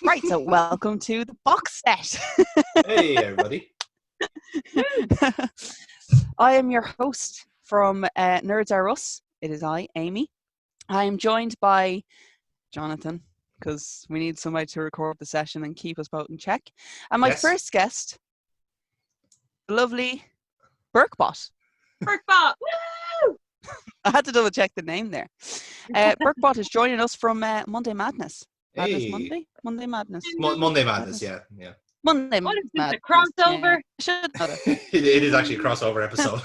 Right, so welcome to the box set. Hey, everybody. I am your host from Nerds Are Us. It is I, Amy. I am joined by Jonathan, because we need somebody to record the session and keep us both in check. And my Yes. first guest, the lovely Burkebot. Burkebot! Woo! I had to double check the name there. Burkebot is joining us from Monday Madness. Madness Hey. Monday? Monday Madness. Monday Madness, yeah. Monday What is this, Madness. a crossover? Yeah. Should know that. It is actually a crossover episode.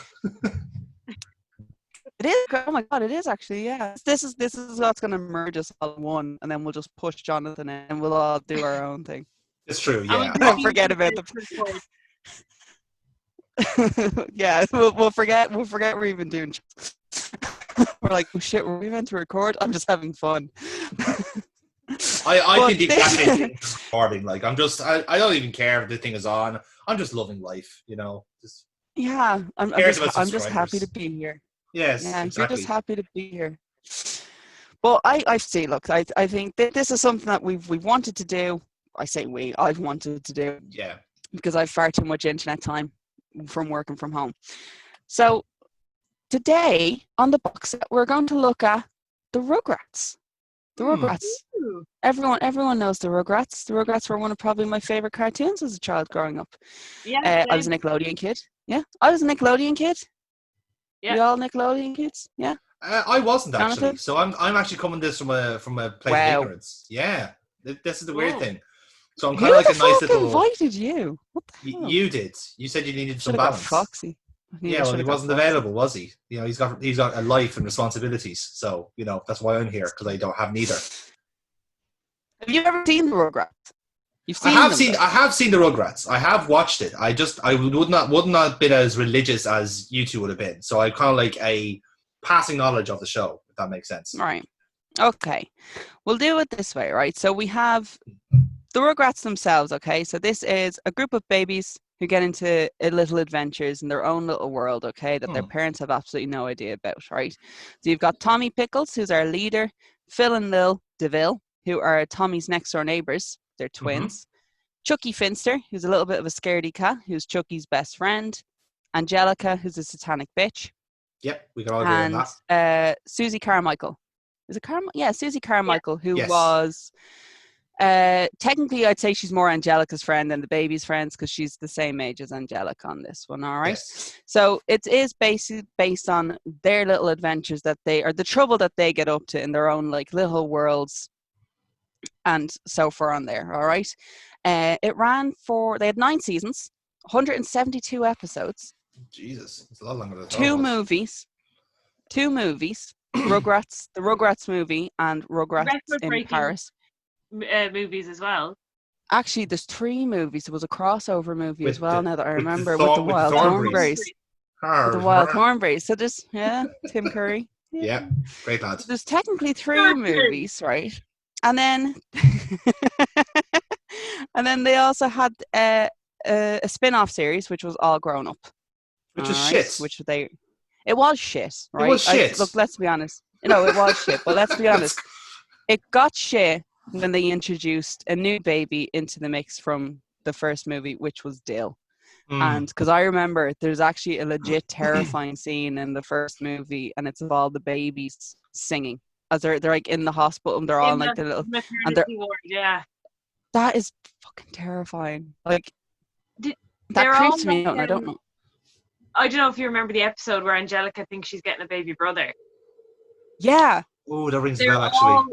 It is. Oh my god, it is actually. Yeah. This is what's going to merge us all in one, and then we'll just push Jonathan in, and we'll all do our own thing. It's true, yeah. Don't forget about yeah, we'll forget we're even doing. We're like, oh shit, were we meant to record? I'm just having fun. I think the exact same thing is recording. Like, I don't even care if the thing is on. I'm just loving life, you know. Yeah, I'm just happy to be here. Yes, yeah, exactly. You're just happy to be here. Well, I see. Look, I think that this is something that we've wanted to do. I say I've wanted to do. Yeah. Because I've far too much internet time from working from home. So today on the box set, we're going to look at the Rugrats. The Rugrats. Ooh. Everyone knows the Rugrats. The Rugrats were one of probably my favorite cartoons as a child growing up. Yeah, I was a Nickelodeon kid. Yeah, I was a Nickelodeon kid. Yeah. We all Nickelodeon kids. Yeah. I wasn't actually. Jonathan? So I'm actually coming this from a place of ignorance. Yeah. This is the weird thing. So I'm kind of like a nice little. Who invited you? What the hell? You did. You said you needed some Should've got balance. Foxy. Yeah, well, he wasn't available, was he? You know, he's got a life and responsibilities. So, you know, that's why I'm here, because I don't have neither. Have you ever seen the Rugrats? You've seen I them, have seen the Rugrats. I have watched it. I would not have been as religious as you two would have been. So I kind of like a passing knowledge of the show, if that makes sense. Right. Okay. We'll do it this way, right? So we have the Rugrats themselves, okay? So this is a group of babies who get into little adventures in their own little world, okay, that their parents have absolutely no idea about, right? So you've got Tommy Pickles, who's our leader, Phil and Lil DeVille, who are Tommy's next door neighbours. They're twins. Chucky Finster, who's a little bit of a scaredy cat, who's Chucky's best friend. Angelica, who's a satanic bitch. Yep, we can all agree on that. And Susie Carmichael. Is it Carmichael? Yeah, Susie Carmichael, who Yes. was... technically, I'd say she's more Angelica's friend than the baby's friends, because she's the same age as Angelica on this one, all right? Yes. So it is based on their little adventures that the trouble that they get up to in their own like little worlds and so far on there, all right? It ran they had 9 seasons, 172 episodes. Jesus, it's a lot longer than Two movies, Rugrats, the Rugrats movie and Rugrats in Paris. Movies as well. Actually, there's 3 movies. There was a crossover movie as well, now that I remember, with with the Wild Thornberries. With the Wild Thornberries. So there's, Tim Curry. Yeah, great lads. There's technically 3 movies, right? And then, and then they also had a spin-off series, which was All Grown Up. Which was shit. It was shit, right? It was shit. Look, let's be honest. No, it was shit, but let's be honest. It got shit when they introduced a new baby into the mix from the first movie, which was Dill. And because I remember there's actually a legit terrifying scene in the first movie, and it's of all the babies singing as they're like in the hospital, and they're all in like the little maternity ward, yeah. That is fucking terrifying. Like that they're creeps all me like, out, and I don't know. I don't know if you remember the episode where Angelica thinks she's getting a baby brother. Yeah. Oh, that rings a They're bell actually. all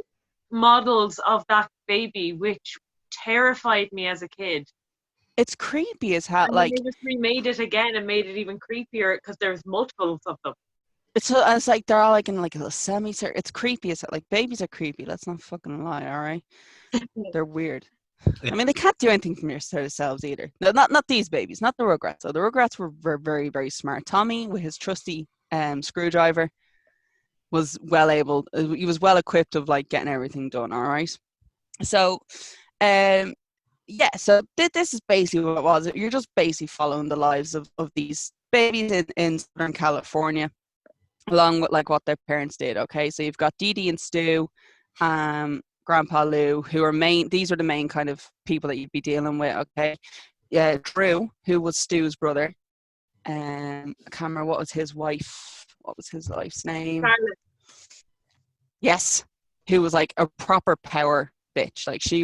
models of that baby, which terrified me as a kid. It's creepy as hell. And Like they just remade it again and made it even creepier because there's multiples of them. it's like they're all like in like a little semi-circle. It's creepy as hell. Like babies are creepy. Let's not fucking lie, all right? They're weird. Yeah. I mean, they can't do anything from themselves either. No, not these babies, not the Rugrats. So the Rugrats were very, very smart. Tommy, with his trusty screwdriver, was he was well equipped of like getting everything done, all right? So, so this is basically what it was. You're just basically following the lives of these babies in Southern California, along with like what their parents did, okay? So you've got Dee Dee and Stu, Grandpa Lou, who are these are the main kind of people that you'd be dealing with, okay? Yeah, Drew, who was Stu's brother. I can't remember what was his wife's name. Charlotte. Yes, who was like a proper power bitch. Like she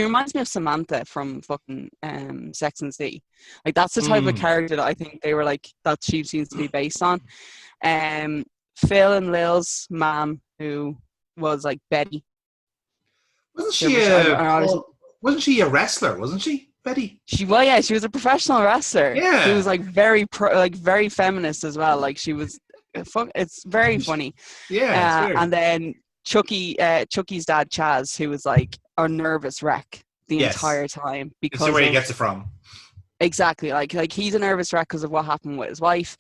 reminds me of Samantha from fucking Sex and the City. Like that's the type of character that I think they were like that she seems to be based on. Phil and Lil's mom, who was like Betty. Wasn't she a wrestler? Wasn't she, Betty? She was a professional wrestler. Yeah, she was like very very feminist as well. Like she was. It's very funny. Yeah, and then Chucky's dad Chaz, who was like a nervous wreck the entire time because it's where he gets it from. Exactly, like he's a nervous wreck because of what happened with his wife,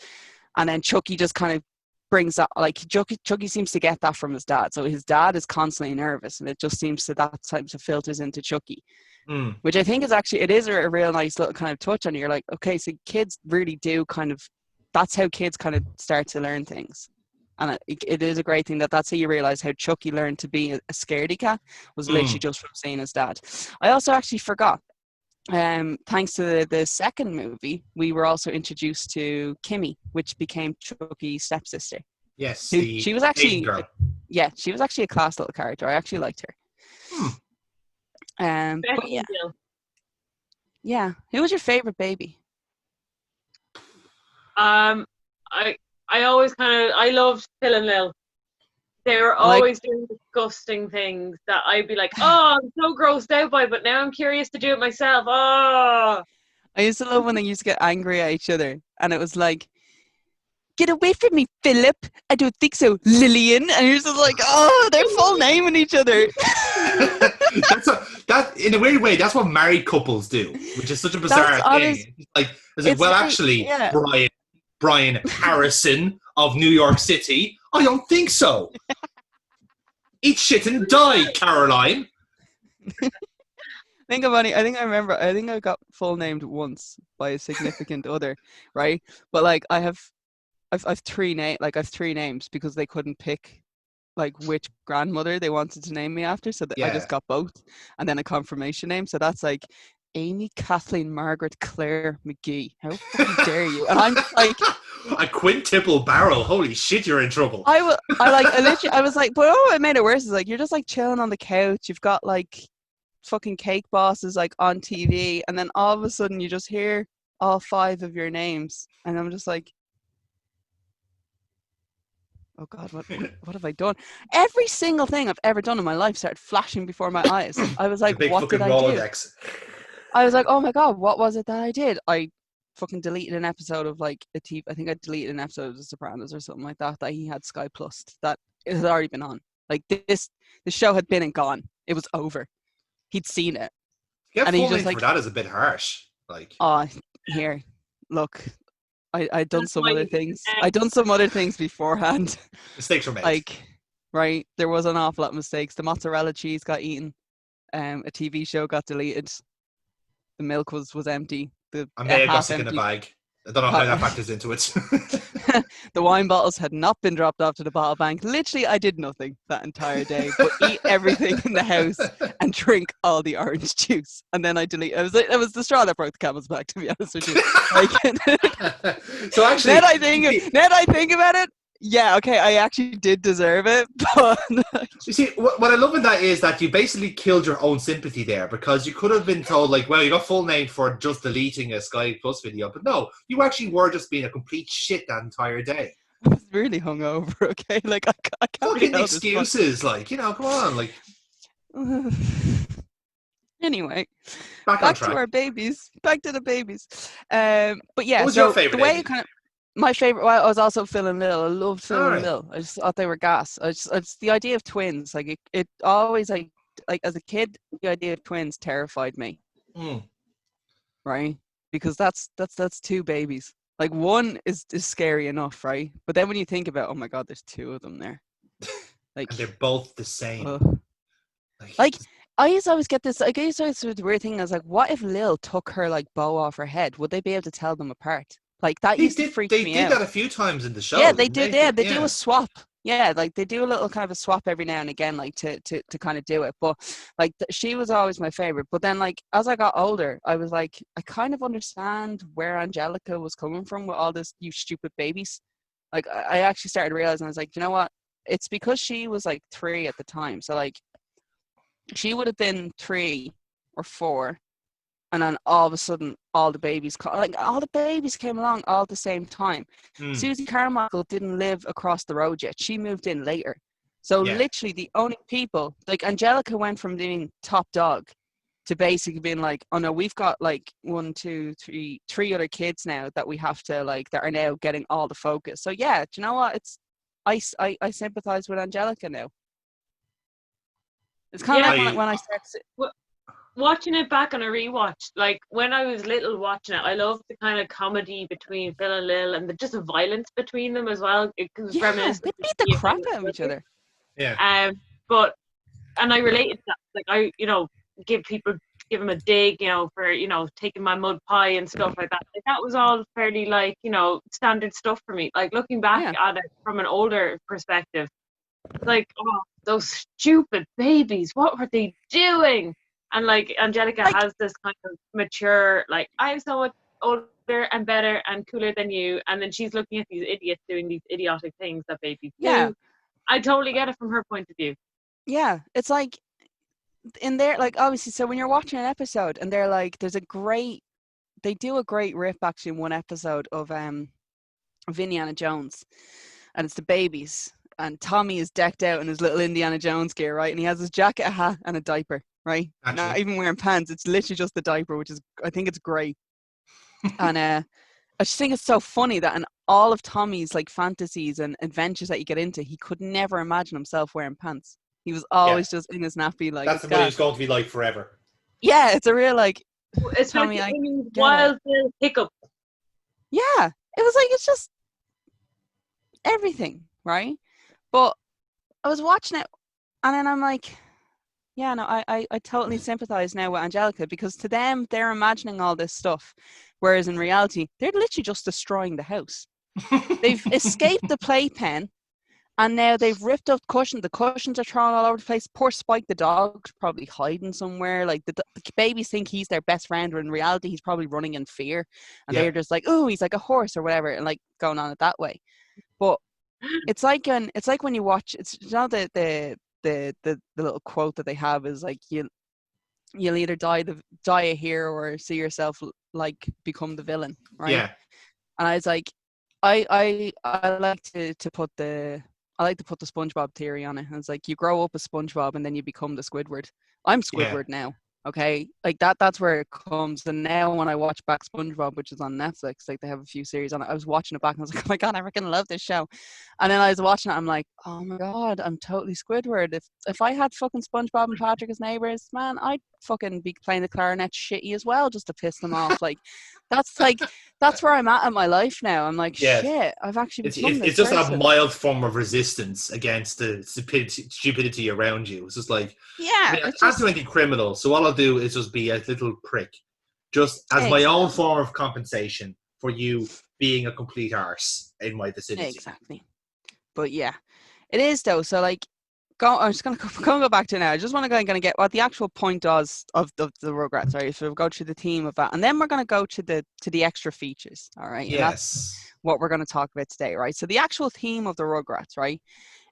and then Chucky just kind of brings that, like Chucky seems to get that from his dad. So his dad is constantly nervous, and it just seems to that type of filters into Chucky, which I think is actually a real nice little kind of touch on it. You're like, okay, so kids really do kind of. That's how kids kind of start to learn things. And it is a great thing that's how you realize how Chucky learned to be a scaredy cat was literally just from seeing his dad. I also actually forgot, thanks to the second movie, we were also introduced to Kimmy, which became Chucky's stepsister. Yes, she was actually girl. Yeah, she was actually a class little character. I actually liked her. But yeah. Who was your favorite baby? I always I loved Phil and Lil. They were always doing disgusting things that I'd be like, oh, I'm so grossed out by, but now I'm curious to do it myself. Oh, I used to love when they used to get angry at each other, and it was like, get away from me, Philip. I don't think so, Lillian. And you're just like, oh, they're full naming each other. That in a weird way, that's what married couples do, which is such a bizarre thing. Actually, Brian Harrison of New York City. I don't think so. Eat shit and die, Caroline. Think about it. I think I got full named once by a significant other, right? But like I've three names because they couldn't pick like which grandmother they wanted to name me after, so I just got both, and then a confirmation name. So that's like Amy, Kathleen, Margaret, Claire, McGee. How fucking dare you? And I'm like a quintuple barrel. Holy shit, you're in trouble. I was like, but what made it worse is like you're just like chilling on the couch. You've got like fucking Cake Bosses like on TV, and then all of a sudden you just hear all five of your names, and I'm just like, oh God, what have I done? Every single thing I've ever done in my life started flashing before my eyes. I was like, what did I Rolodex. do? I was like, oh my God, what was it that I did? I fucking deleted an episode of like a TV. I think I deleted an episode of The Sopranos or something like that he had Sky Plus that it had already been on. Like the show had been and gone. It was over. He'd seen it. And he just like, for that is a bit harsh. Like, oh, here, look, I'd done some other things. I'd done some other things beforehand. Mistakes were made. Like, right, there was an awful lot of mistakes. The mozzarella cheese got eaten. A TV show got deleted. The milk was empty. I may have got sick in a bag. I don't know how that factors into it. The wine bottles had not been dropped off to the bottle bank. Literally, I did nothing that entire day but eat everything in the house and drink all the orange juice. And then I delete. It was the straw that broke the camel's back, to be honest with you. Like, so actually, now that I think about it, yeah, okay, I actually did deserve it. But you see, what I love in that is that you basically killed your own sympathy there, because you could have been told, like, well, you got full name for just deleting a Sky Plus video, but no, you actually were just being a complete shit that entire day. I was really hungover, okay? Like, I can't fucking excuses, like, you know, come on, like. Anyway, back to our babies. Back to the babies. But yeah, what was your favorite? The way my favorite, well, I was also Phil and Lil. I loved Phil and Lil. I just thought they were gas. It's the idea of twins. Like it always like as a kid, the idea of twins terrified me. Right? Because that's two babies. Like one is scary enough, right? But then when you think about, oh my God, there's two of them there. Like, and they're both the same. Like I used to always get this. Like I used to always do the weird thing. I was like, what if Lil took her like bow off her head? Would they be able to tell them apart? Like that used to freak me out. They did that a few times in the show. Yeah, they did. Yeah, they do a swap. Yeah, like they do a little kind of a swap every now and again, like to kind of do it. But like she was always my favorite. But then like as I got older, I was like, I kind of understand where Angelica was coming from with all this, you stupid babies. Like I actually started realizing, I was like, you know what? It's because she was like 3 at the time. So like she would have been 3 or 4. And then all of a sudden, all the babies came along all at the same time. Susie Carmichael didn't live across the road yet. She moved in later. So literally the only people, like Angelica went from being top dog to basically being like, oh no, we've got like 1, 2, 3, 3 other kids now that we have to like, that are now getting all the focus. So yeah, do you know what? I sympathize with Angelica now. It's kind of like when I start watching it back on a rewatch, like when I was little watching it, I loved the kind of comedy between Phil and Lil and the violence between them as well. It was reminiscent. They beat the crap out of each other. Yeah. But and I related to that. Like I, give them a dig, for taking my mud pie and stuff like that. Like that was all fairly like standard stuff for me. Like looking back at it from an older perspective, like those stupid babies, what were they doing? And like Angelica has this kind of mature, like I'm so much older and better and cooler than you, and then she's looking at these idiots doing these idiotic things that babies do. I totally get it from her point of view. Yeah, it's like in there, like obviously. So when you're watching an episode and they're like, they do a great rip actually in one episode of Indiana Jones, and it's the babies. And Tommy is decked out in his little Indiana Jones gear, right? And he has his jacket, a hat, and a diaper, right? Actually. Not even wearing pants. It's literally just the diaper, which is, I think it's great. And I just think it's so funny that in all of Tommy's like fantasies and adventures that you get into, he could never imagine himself wearing pants. He was always just in his nappy. Like that's what he was going to be like forever. Yeah, it's a real like. It's Tommy, like wild hiccup. Yeah, it was like it's just everything, right? But I was watching it, and then I'm like, yeah, no, I totally sympathize now with Angelica, because to them, they're imagining all this stuff, whereas in reality, they're literally just destroying the house. They've escaped the playpen, and now they've ripped up cushions. The cushions are thrown all over the place. Poor Spike, the dog's probably hiding somewhere. Like the babies think he's their best friend, when in reality, he's probably running in fear. And they're just like, oh, he's like a horse or whatever, and like going on it that way. But it's like when you watch, it's the little quote that they have is like, you'll either die a hero or see yourself like become the villain, right? Yeah. And I was like, I like to put the SpongeBob theory on it. And it's like, you grow up as SpongeBob and then you become the Squidward. I'm Squidward now. Okay, like that's where it comes. And now when I watch back SpongeBob, which is on Netflix, like they have a few series on it, I was watching it back and I was like, oh my god, I freaking love this show. And then I was watching it, I'm like, oh my god, I'm totally Squidward. If I had fucking SpongeBob and Patrick as neighbors, man, I'd fucking be playing the clarinet shitty as well, just to piss them off. That's where I'm at in my life now. I'm like, shit, I've actually become this it's just person. a mild form of resistance against the stupidity around you. It's just like, I can't do anything criminal, so all I'll do is just be a little prick, just as my own form of compensation for you being a complete arse in my vicinity. Exactly. But yeah, it is though. So like, I'm just going to go back to it now. I just want to go and get what the actual point was of the Rugrats, right? So we'll go through the theme of that. And then we're going to go to the extra features, all right? Yes. And that's what we're going to talk about today, right? So the actual theme of the Rugrats, right?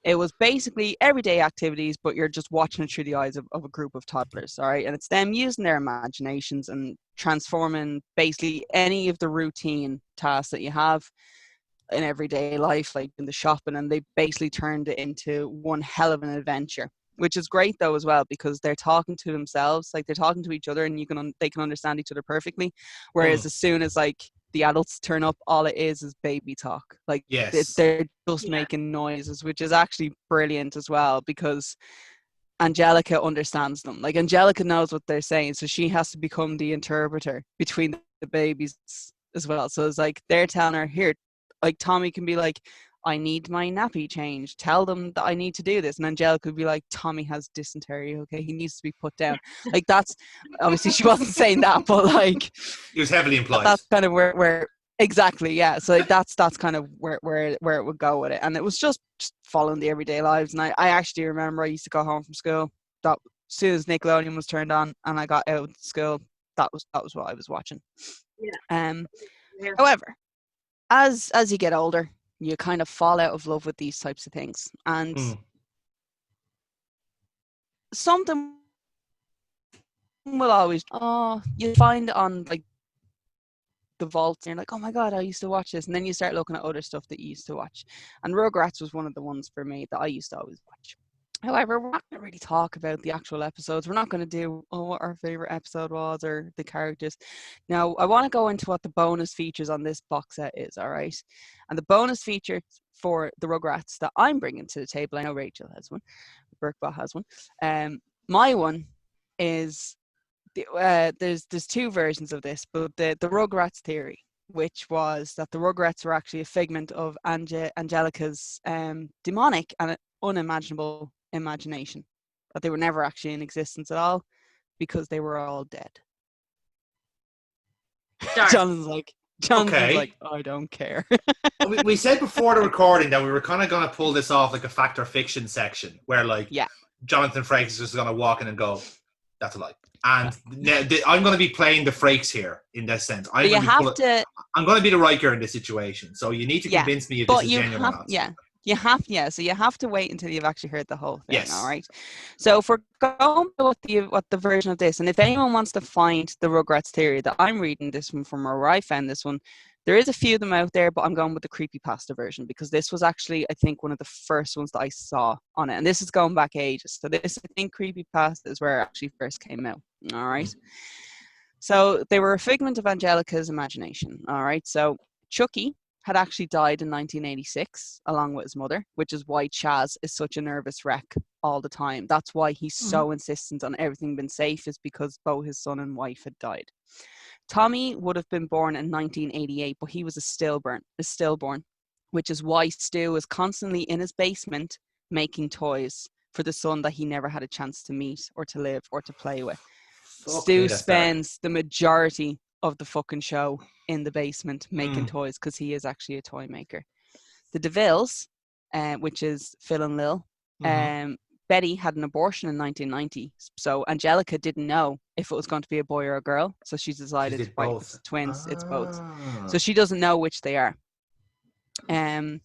It was basically everyday activities, but you're just watching it through the eyes of a group of toddlers, all right? And it's them using their imaginations and transforming basically any of the routine tasks that you have in everyday life, like in the shopping, and they basically turned it into one hell of an adventure, which is great though as well, because they're talking to themselves, like they're talking to each other, and they can understand each other perfectly. Whereas as soon as like the adults turn up, all it is baby talk. Like they're just making noises, which is actually brilliant as well, because Angelica understands them. Like Angelica knows what they're saying, so she has to become the interpreter between the babies as well. So it's like they're telling her, here, like Tommy can be like, I need my nappy changed. Tell them that I need to do this. And Angelica would be like, Tommy has dysentery. Okay, he needs to be put down. Like that's obviously she wasn't saying that, but like it was heavily implied. That's kind of where Exactly, yeah. So like, that's kind of where it would go with it, and it was just following the everyday lives. And I actually remember I used to go home from school. That as soon as Nickelodeon was turned on, and I got out of school, that was what I was watching. Yeah. However, as you get older, you kind of fall out of love with these types of things, and something will always you find on like the vaults, and you're like, oh my god, I used to watch this, and then you start looking at other stuff that you used to watch, and Rugrats was one of the ones for me that I used to always watch. However, we're not going to really talk about the actual episodes. We're not going to do what our favorite episode was or the characters. Now, I want to go into what the bonus features on this box set is, all right? And the bonus feature for the Rugrats that I'm bringing to the table, I know Rachel has one, Burkebot has one. My one is there's two versions of this, but the Rugrats theory, which was that the Rugrats were actually a figment of Angelica's demonic and unimaginable imagination, that they were never actually in existence at all because they were all dead. Jonathan's like, I don't care. we said before the recording that we were kind of going to pull this off like a fact or fiction section where like Jonathan Frakes is just going to walk in and go, that's a lie. And I'm going to be playing the Frakes here in this sense. I'm going to be the Riker in this situation. So you need to convince me if this is genuine or not. So you have to wait until you've actually heard the whole thing. Yes. All right. So if we're going with what the version of this, and if anyone wants to find the Rugrats theory that I'm reading this one from where I found this one, there is a few of them out there, but I'm going with the creepypasta version because this was actually, I think, one of the first ones that I saw on it. And this is going back ages. So this, I think, creepypasta is where it actually first came out. All right. So they were a figment of Angelica's imagination. All right. So Chucky had actually died in 1986 along with his mother, which is why Chaz is such a nervous wreck all the time. That's why he's so insistent on everything being safe, is because both his son and wife had died. Tommy would have been born in 1988, but he was a stillborn, which is why Stu is constantly in his basement making toys for the son that he never had a chance to meet or to live or to play with. Stu spends the majority of the fucking show in the basement making toys because he is actually a toy maker. The DeVilles, which is Phil and Lil, Betty had an abortion in 1990, so Angelica didn't know if it was going to be a boy or a girl, so she decided it's twins. It's both, so she doesn't know which they are. The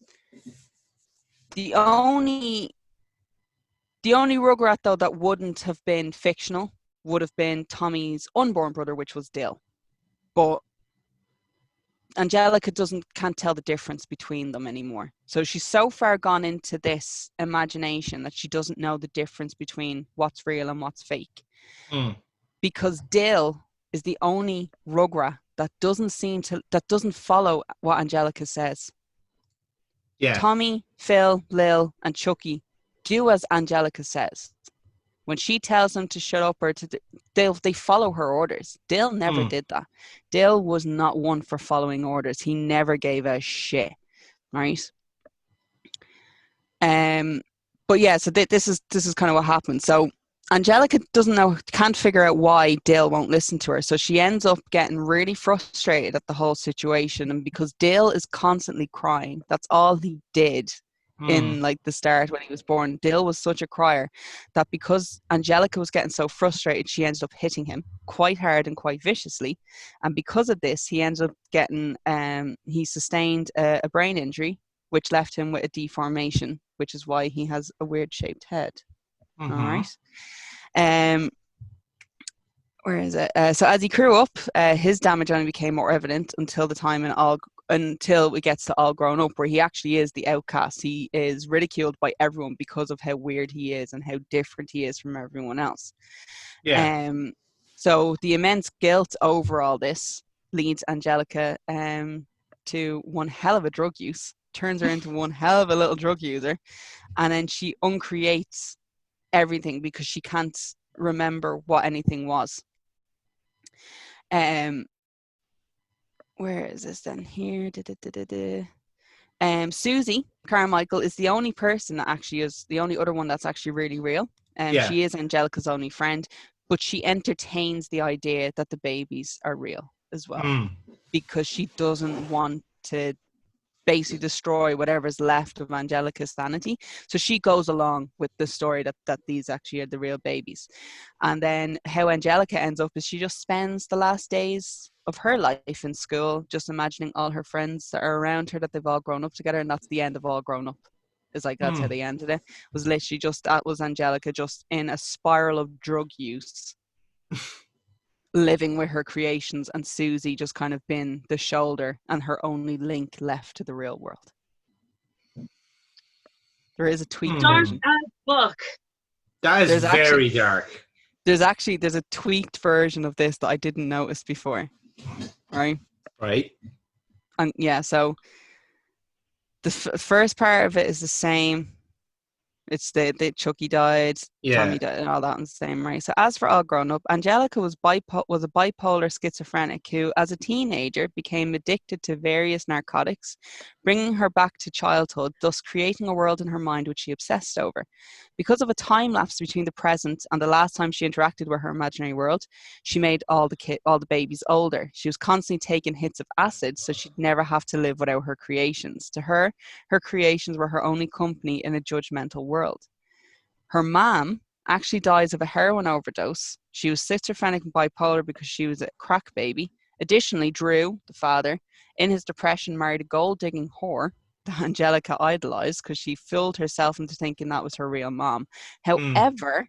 only Rugrat though that wouldn't have been fictional would have been Tommy's unborn brother, which was Dill, but Angelica can't tell the difference between them anymore. So she's so far gone into this imagination that she doesn't know the difference between what's real and what's fake. Because Dill is the only Rugrat that doesn't follow what Angelica says. Yeah. Tommy, Phil, Lil, and Chucky do as Angelica says. When she tells them to shut up or they follow her orders. Dill never did that. Dill was not one for following orders. He never gave a shit, right? But yeah, so this is kind of what happened. So Angelica can't figure out why Dill won't listen to her. So she ends up getting really frustrated at the whole situation, and because Dill is constantly crying, that's all he did. In like the start when he was born, Dill was such a crier that because Angelica was getting so frustrated, she ended up hitting him quite hard and quite viciously, and because of this he ended up getting he sustained a brain injury which left him with a deformation, which is why he has a weird shaped head. All right. Where is it? So as he grew up, his damage only became more evident until it gets to all grown up, where he actually is the outcast. He is ridiculed by everyone because of how weird he is and how different he is from everyone else. Yeah. So the immense guilt over all this leads Angelica to one hell of a drug use, turns her into one hell of a little drug user, and then she uncreates everything because she can't remember what anything was. Where is this then? Here. Susie Carmichael is the only person that actually is the only other one that's actually really real. She is Angelica's only friend, but she entertains the idea that the babies are real as well. because she doesn't want to basically destroy whatever's left of Angelica's sanity. So she goes along with the story that these actually are the real babies. And then how Angelica ends up is she just spends the last days of her life in school just imagining all her friends that are around her, that they've all grown up together, and that's the end of All Grown Up. It's like that's how they ended it. Was literally just, that was Angelica just in a spiral of drug use, living with her creations, and Susie just kind of been the shoulder and her only link left to the real world. There is a tweaked version. Book. That is very dark. There's a tweaked version of this that I didn't notice before. Right. And yeah, so the first part of it is the same. It's the Chucky died, Tommy died, and all that in the same, right? So as for All Grown Up, Angelica was a bipolar schizophrenic who, as a teenager, became addicted to various narcotics, bringing her back to childhood, thus creating a world in her mind which she obsessed over. Because of a time lapse between the present and the last time she interacted with her imaginary world, she made all the babies older. She was constantly taking hits of acid, so she'd never have to live without her creations. To her, her creations were her only company in a judgmental world. Her mom actually dies of a heroin overdose. She was schizophrenic and bipolar because she was a crack baby. Additionally, Drew, the father, in his depression married a gold-digging whore that Angelica idolized because she fooled herself into thinking that was her real mom. However,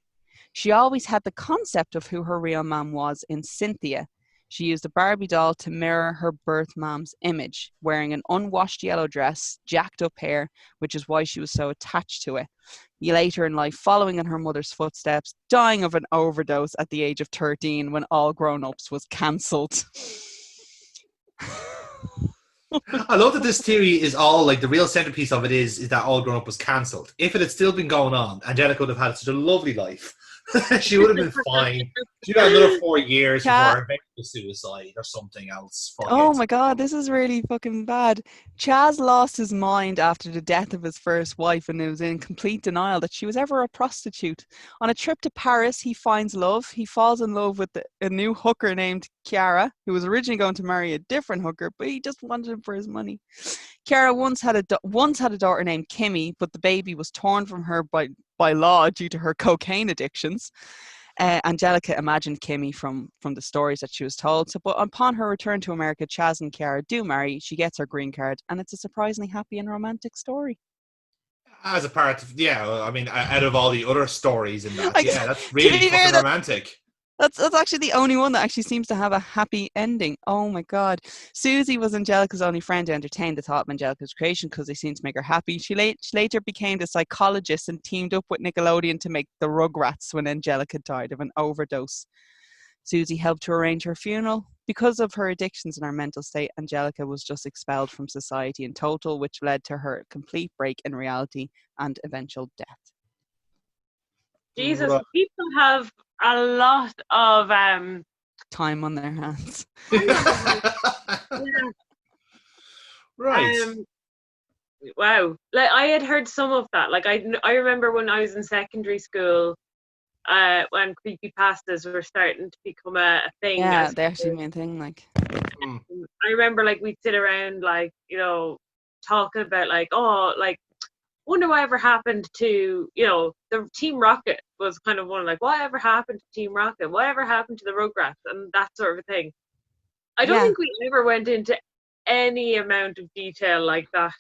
she always had the concept of who her real mom was in Cynthia. She used a Barbie doll to mirror her birth mom's image, wearing an unwashed yellow dress, jacked up hair, which is why she was so attached to it. Later in life, following in her mother's footsteps, dying of an overdose at the age of 13 when All Grown Ups was cancelled. I love that this theory is all like the real centerpiece of it is that All Grown Up was cancelled. If it had still been going on, Angelica would have had such a lovely life. She would have been fine. She'd have another 4 years before her eventual suicide or something else. Oh my god, this is really fucking bad. Chaz lost his mind after the death of his first wife and was in complete denial that she was ever a prostitute. On a trip to Paris, he finds love. He falls in love with a new hooker named Chiara, who was originally going to marry a different hooker, but he just wanted him for his money. Chiara once had a daughter named Kimmy, but the baby was torn from her by law due to her cocaine addictions. Angelica imagined Kimmy from the stories that she was told. So, but upon her return to America, Chaz and Chiara do marry. She gets her green card, and it's a surprisingly happy and romantic story. As a part of, I mean, out of all the other stories in that, that's really fucking romantic. That's actually the only one that actually seems to have a happy ending. Oh my god. Susie was Angelica's only friend to entertain the thought of Angelica's creation because they seemed to make her happy. She later became a psychologist and teamed up with Nickelodeon to make the Rugrats when Angelica died of an overdose. Susie helped to arrange her funeral. Because of her addictions and her mental state, Angelica was just expelled from society in total, which led to her complete break in reality and eventual death. Jesus, people have a lot of time on their hands. Right. Wow. Like I had heard some of that. Like I remember when I was in secondary school, when creepypastas were starting to become a thing. Yeah, they actually made a thing. Like I remember, like we'd sit around, like talking about wonder what ever happened to, the Team Rocket was kind of one, like, whatever happened to Team Rocket? Whatever happened to the Rugrats? And that sort of thing. I don't think we ever went into any amount of detail like that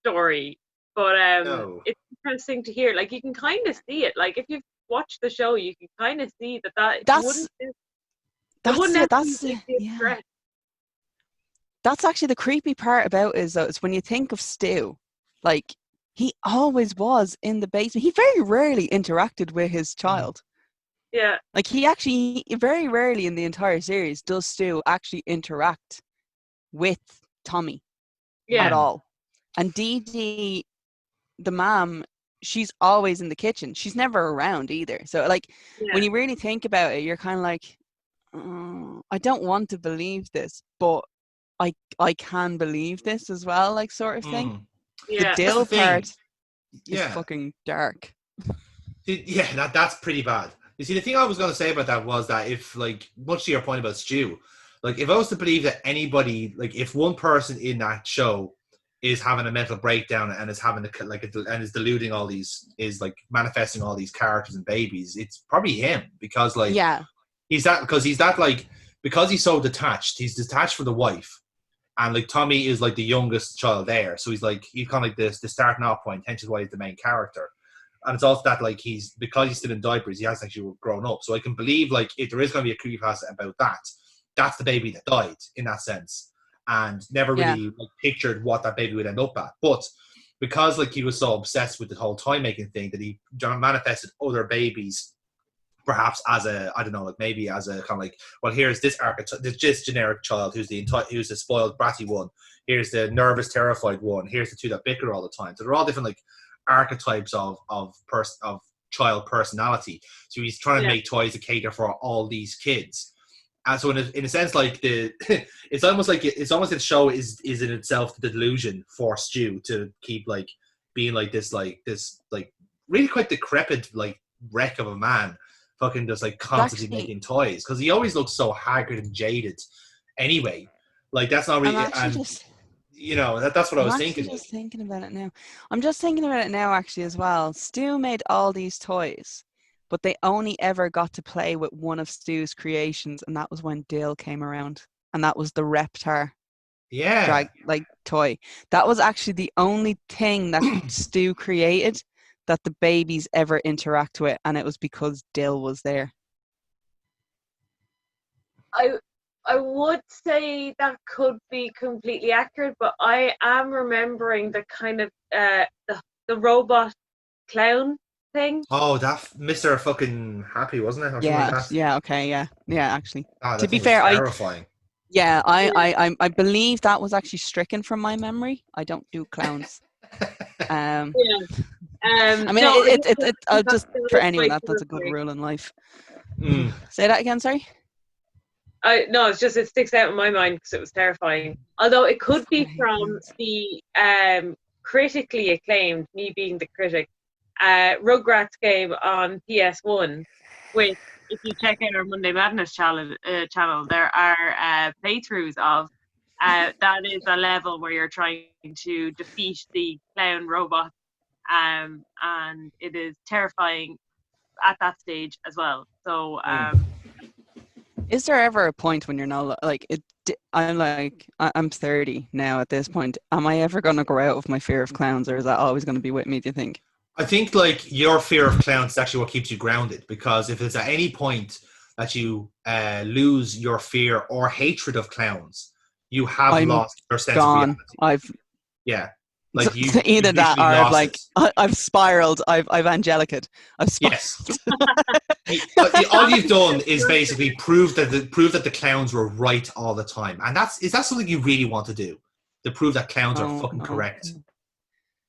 story. But it's interesting to hear. Like, you can kind of see it. Like, if you've watched the show, you can kind of see that's actually the creepy part about it, is when you think of Stu, like, he always was in the basement. He very rarely interacted with his child. Yeah. Like, he actually, very rarely in the entire series does Stu actually interact with Tommy at all. And Dee Dee, the mom, she's always in the kitchen. She's never around either. So, like, when you really think about it, you're kind of like, I don't want to believe this, but I can believe this as well, like, sort of thing. Yeah. The Dill part is fucking dark. That's pretty bad. You see, the thing I was going to say about that was that if, like, much to your point about Stu, Like, if I was to believe that anybody, like, if one person in that show is having a mental breakdown and is having and is deluding all these, is like manifesting all these characters and babies, it's probably him, because like he's so detached. He's detached from the wife, and like Tommy is like the youngest child there, so he's kind of like the starting off point. Hence why he's the main character. And it's also that like because he's still in diapers, he hasn't actually grown up. So I can believe like if there is going to be a creepypasta about that, that's the baby that died in that sense, and never really like pictured what that baby would end up at. But because like he was so obsessed with the whole toy making thing that he manifested other babies, perhaps as a, I don't know, like maybe as a kind of like, well, here's this archetype, this generic child who's the spoiled bratty one. Here's the nervous, terrified one. Here's the two that bicker all the time. So they're all different like archetypes of child personality. So he's trying to make toys to cater for all these kids. And so in a sense, like it's almost like the show is in itself the delusion for Stu to keep like being like this really quite decrepit like wreck of a man, fucking just like constantly making toys, because he always looks so haggard and jaded. Anyway, like that's not really. That's what I was thinking. I'm just thinking about it now. I'm just thinking about it now, actually, as well. Stu made all these toys, but they only ever got to play with one of Stu's creations, and that was when Dill came around, and that was the Reptar toy. That was actually the only thing that Stu created that the babies ever interact with, and it was because Dill was there. I would say that could be completely accurate, but I am remembering the kind of the robot clown thing. Oh, that Mr. fucking Happy, wasn't it? Actually. To be fair, terrifying. I believe that was actually stricken from my memory. I don't do clowns. I mean, I'll just for anyone that's a good rule in life. Say that again, sorry. It sticks out in my mind because it was terrifying. Although it could be from the critically acclaimed, me being the critic, Rugrats game on PS1, which, if you check out our Monday Madness channel, there are playthroughs of. That is a level where you're trying to defeat the clown robot, and it is terrifying at that stage as well. So. Is there ever a point when you're not like it? I'm 30 now at this point. Am I ever going to grow out of my fear of clowns, or is that always going to be with me, do you think? I think like your fear of clowns is actually what keeps you grounded, because if it's at any point that you lose your fear or hatred of clowns, you have lost your sense of reality. Like either that or I've spiraled. I've angelicated. I've spiraled. Yes. All you've done is basically prove that the clowns were right all the time, and is that something you really want to do? To prove that clowns are fucking correct?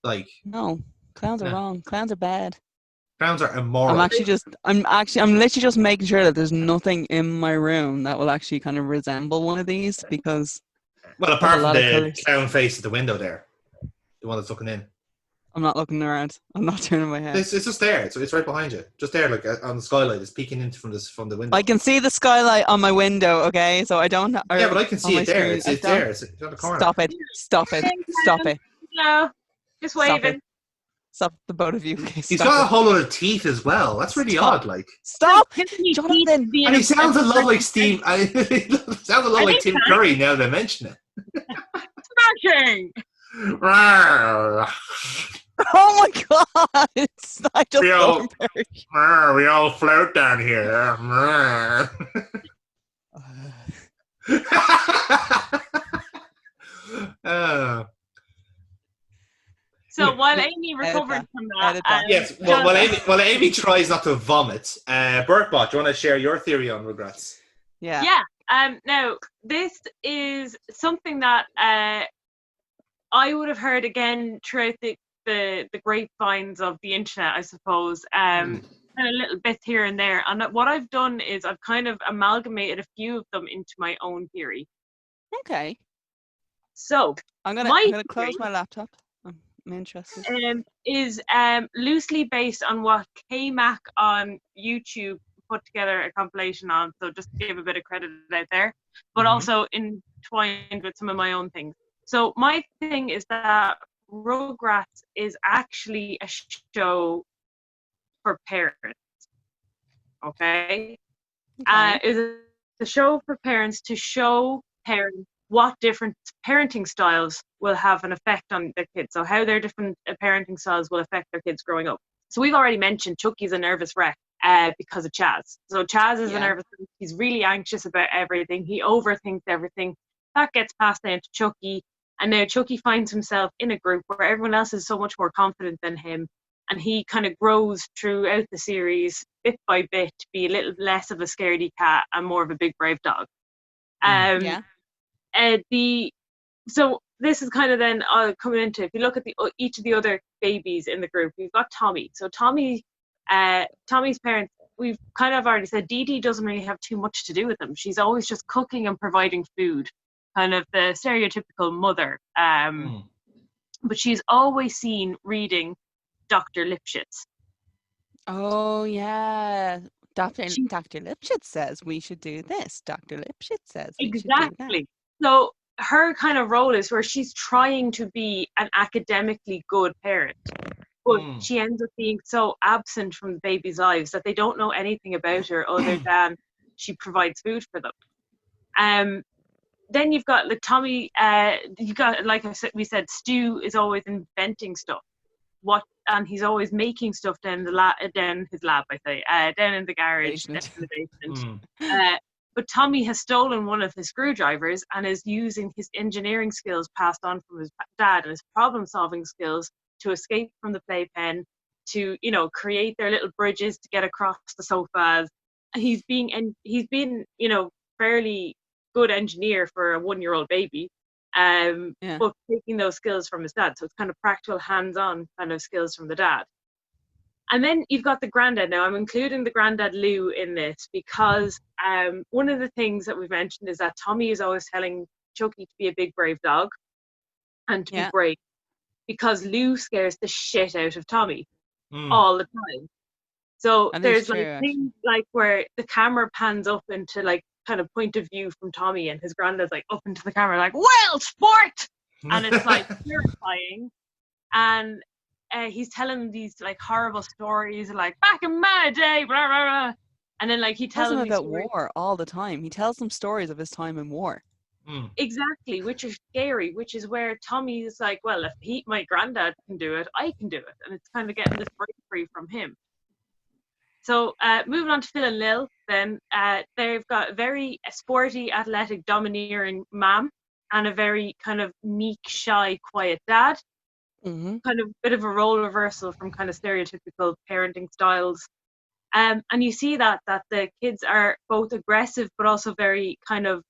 Like no, clowns are wrong. Clowns are bad. Clowns are immoral. I'm literally just making sure that there's nothing in my room that will actually kind of resemble one of these, because. Well, apart from the clown face at the window there. The one that's looking in. I'm not looking around. I'm not turning my head. It's just there. It's right behind you. Just there, like on the skylight. It's peeking in from the window. I can see the skylight on my window. Okay, so I don't. Yeah, but I can see it there. It's there. It's on the corner. Stop it! No, just waving. Stop the both of you. Okay, he's got a whole lot of teeth as well. That's really odd. Like stop, Jonathan. And he sounds a lot like Steve. He sounds a lot like Tim Curry now that I mention it. Smashing. Oh my god! I just we all float down here. So while Amy recovered from that, yes. While Amy tries not to vomit, Burkebot, do you want to share your theory on Rugrats? Yeah. Now this is something that I would have heard again throughout the grapevines of the internet, I suppose, and a little bit here and there. And what I've done is I've kind of amalgamated a few of them into my own theory. Okay. So I'm gonna close my laptop. I'm interested. Is loosely based on what K-Mac on YouTube put together a compilation on, so just to give a bit of credit out there, but also entwined with some of my own things. So my thing is that Rugrats is actually a show for parents. Okay? Is a show for parents to show parents what different parenting styles will have an effect on their kids. So how their different parenting styles will affect their kids growing up. So we've already mentioned Chucky's a nervous wreck because of Chaz. So Chaz is a nervous wreck. He's really anxious about everything. He overthinks everything. That gets passed down to Chucky. And now Chucky finds himself in a group where everyone else is so much more confident than him. And he kind of grows throughout the series, bit by bit, to be a little less of a scaredy cat and more of a big brave dog. So this is kind of then coming into, if you look at each of the other babies in the group, we've got Tommy. So Tommy's parents, we've kind of already said Dee Dee doesn't really have too much to do with them. She's always just cooking and providing food, kind of the stereotypical mother. But she's always seen reading Dr. Lipschitz. Oh, yeah. Dr. Lipschitz says we should do this. Dr. Lipschitz says we should do that. So her kind of role is where she's trying to be an academically good parent, but she ends up being so absent from the baby's lives that they don't know anything about her other than she provides food for them. Then you've got like Tommy. You got, like we said, Stu is always inventing stuff. And he's always making stuff down in his lab, down in the garage, down in the basement. But Tommy has stolen one of his screwdrivers and is using his engineering skills passed on from his dad and his problem-solving skills to escape from the playpen, to create their little bridges to get across the sofas. He's been fairly good engineer for a 1-year-old baby. But taking those skills from his dad, so it's kind of practical, hands-on kind of skills from the dad. And then you've got the granddad. Now I'm including the granddad Lou in this because one of the things that we've mentioned is that Tommy is always telling Chucky to be a big brave dog and to be brave, because Lou scares the shit out of Tommy all the time. So there's like things like where the camera pans up into like kind of point of view from Tommy, and his granddad's like up into the camera like, well, sport, and it's like terrifying. And he's telling these like horrible stories like back in my day, blah, blah, blah. And then like he tells them about war all the time. He tells them stories of his time in war. Exactly, which are scary, which is where Tommy is like, well, if my granddad can do it, I can do it. And it's kind of getting this bravery from him. So moving on to Phil and Lil, then they've got a very sporty, athletic, domineering mom and a very kind of meek, shy, quiet dad. Kind of a bit of a role reversal from kind of stereotypical parenting styles. And you see that the kids are both aggressive but also very kind of,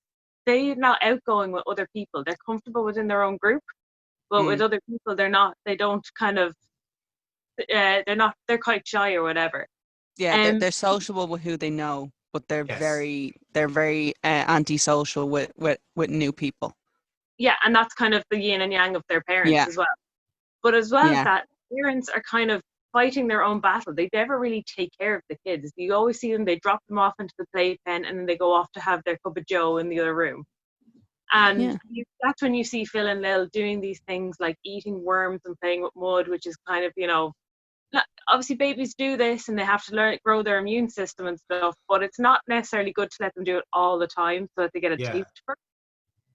they're not outgoing with other people. They're comfortable within their own group, but with other people they're not. They don't kind of they're quite shy or whatever. Yeah, they're sociable with who they know, but they're very antisocial with new people. Yeah, and that's kind of the yin and yang of their parents as well. But as well as that, parents are kind of fighting their own battle. They never really take care of the kids. You always see them, they drop them off into the playpen and then they go off to have their cup of joe in the other room. And that's when you see Phil and Lil doing these things like eating worms and playing with mud, which is kind of, obviously babies do this and they have to grow their immune system and stuff, but it's not necessarily good to let them do it all the time so that they get a taste for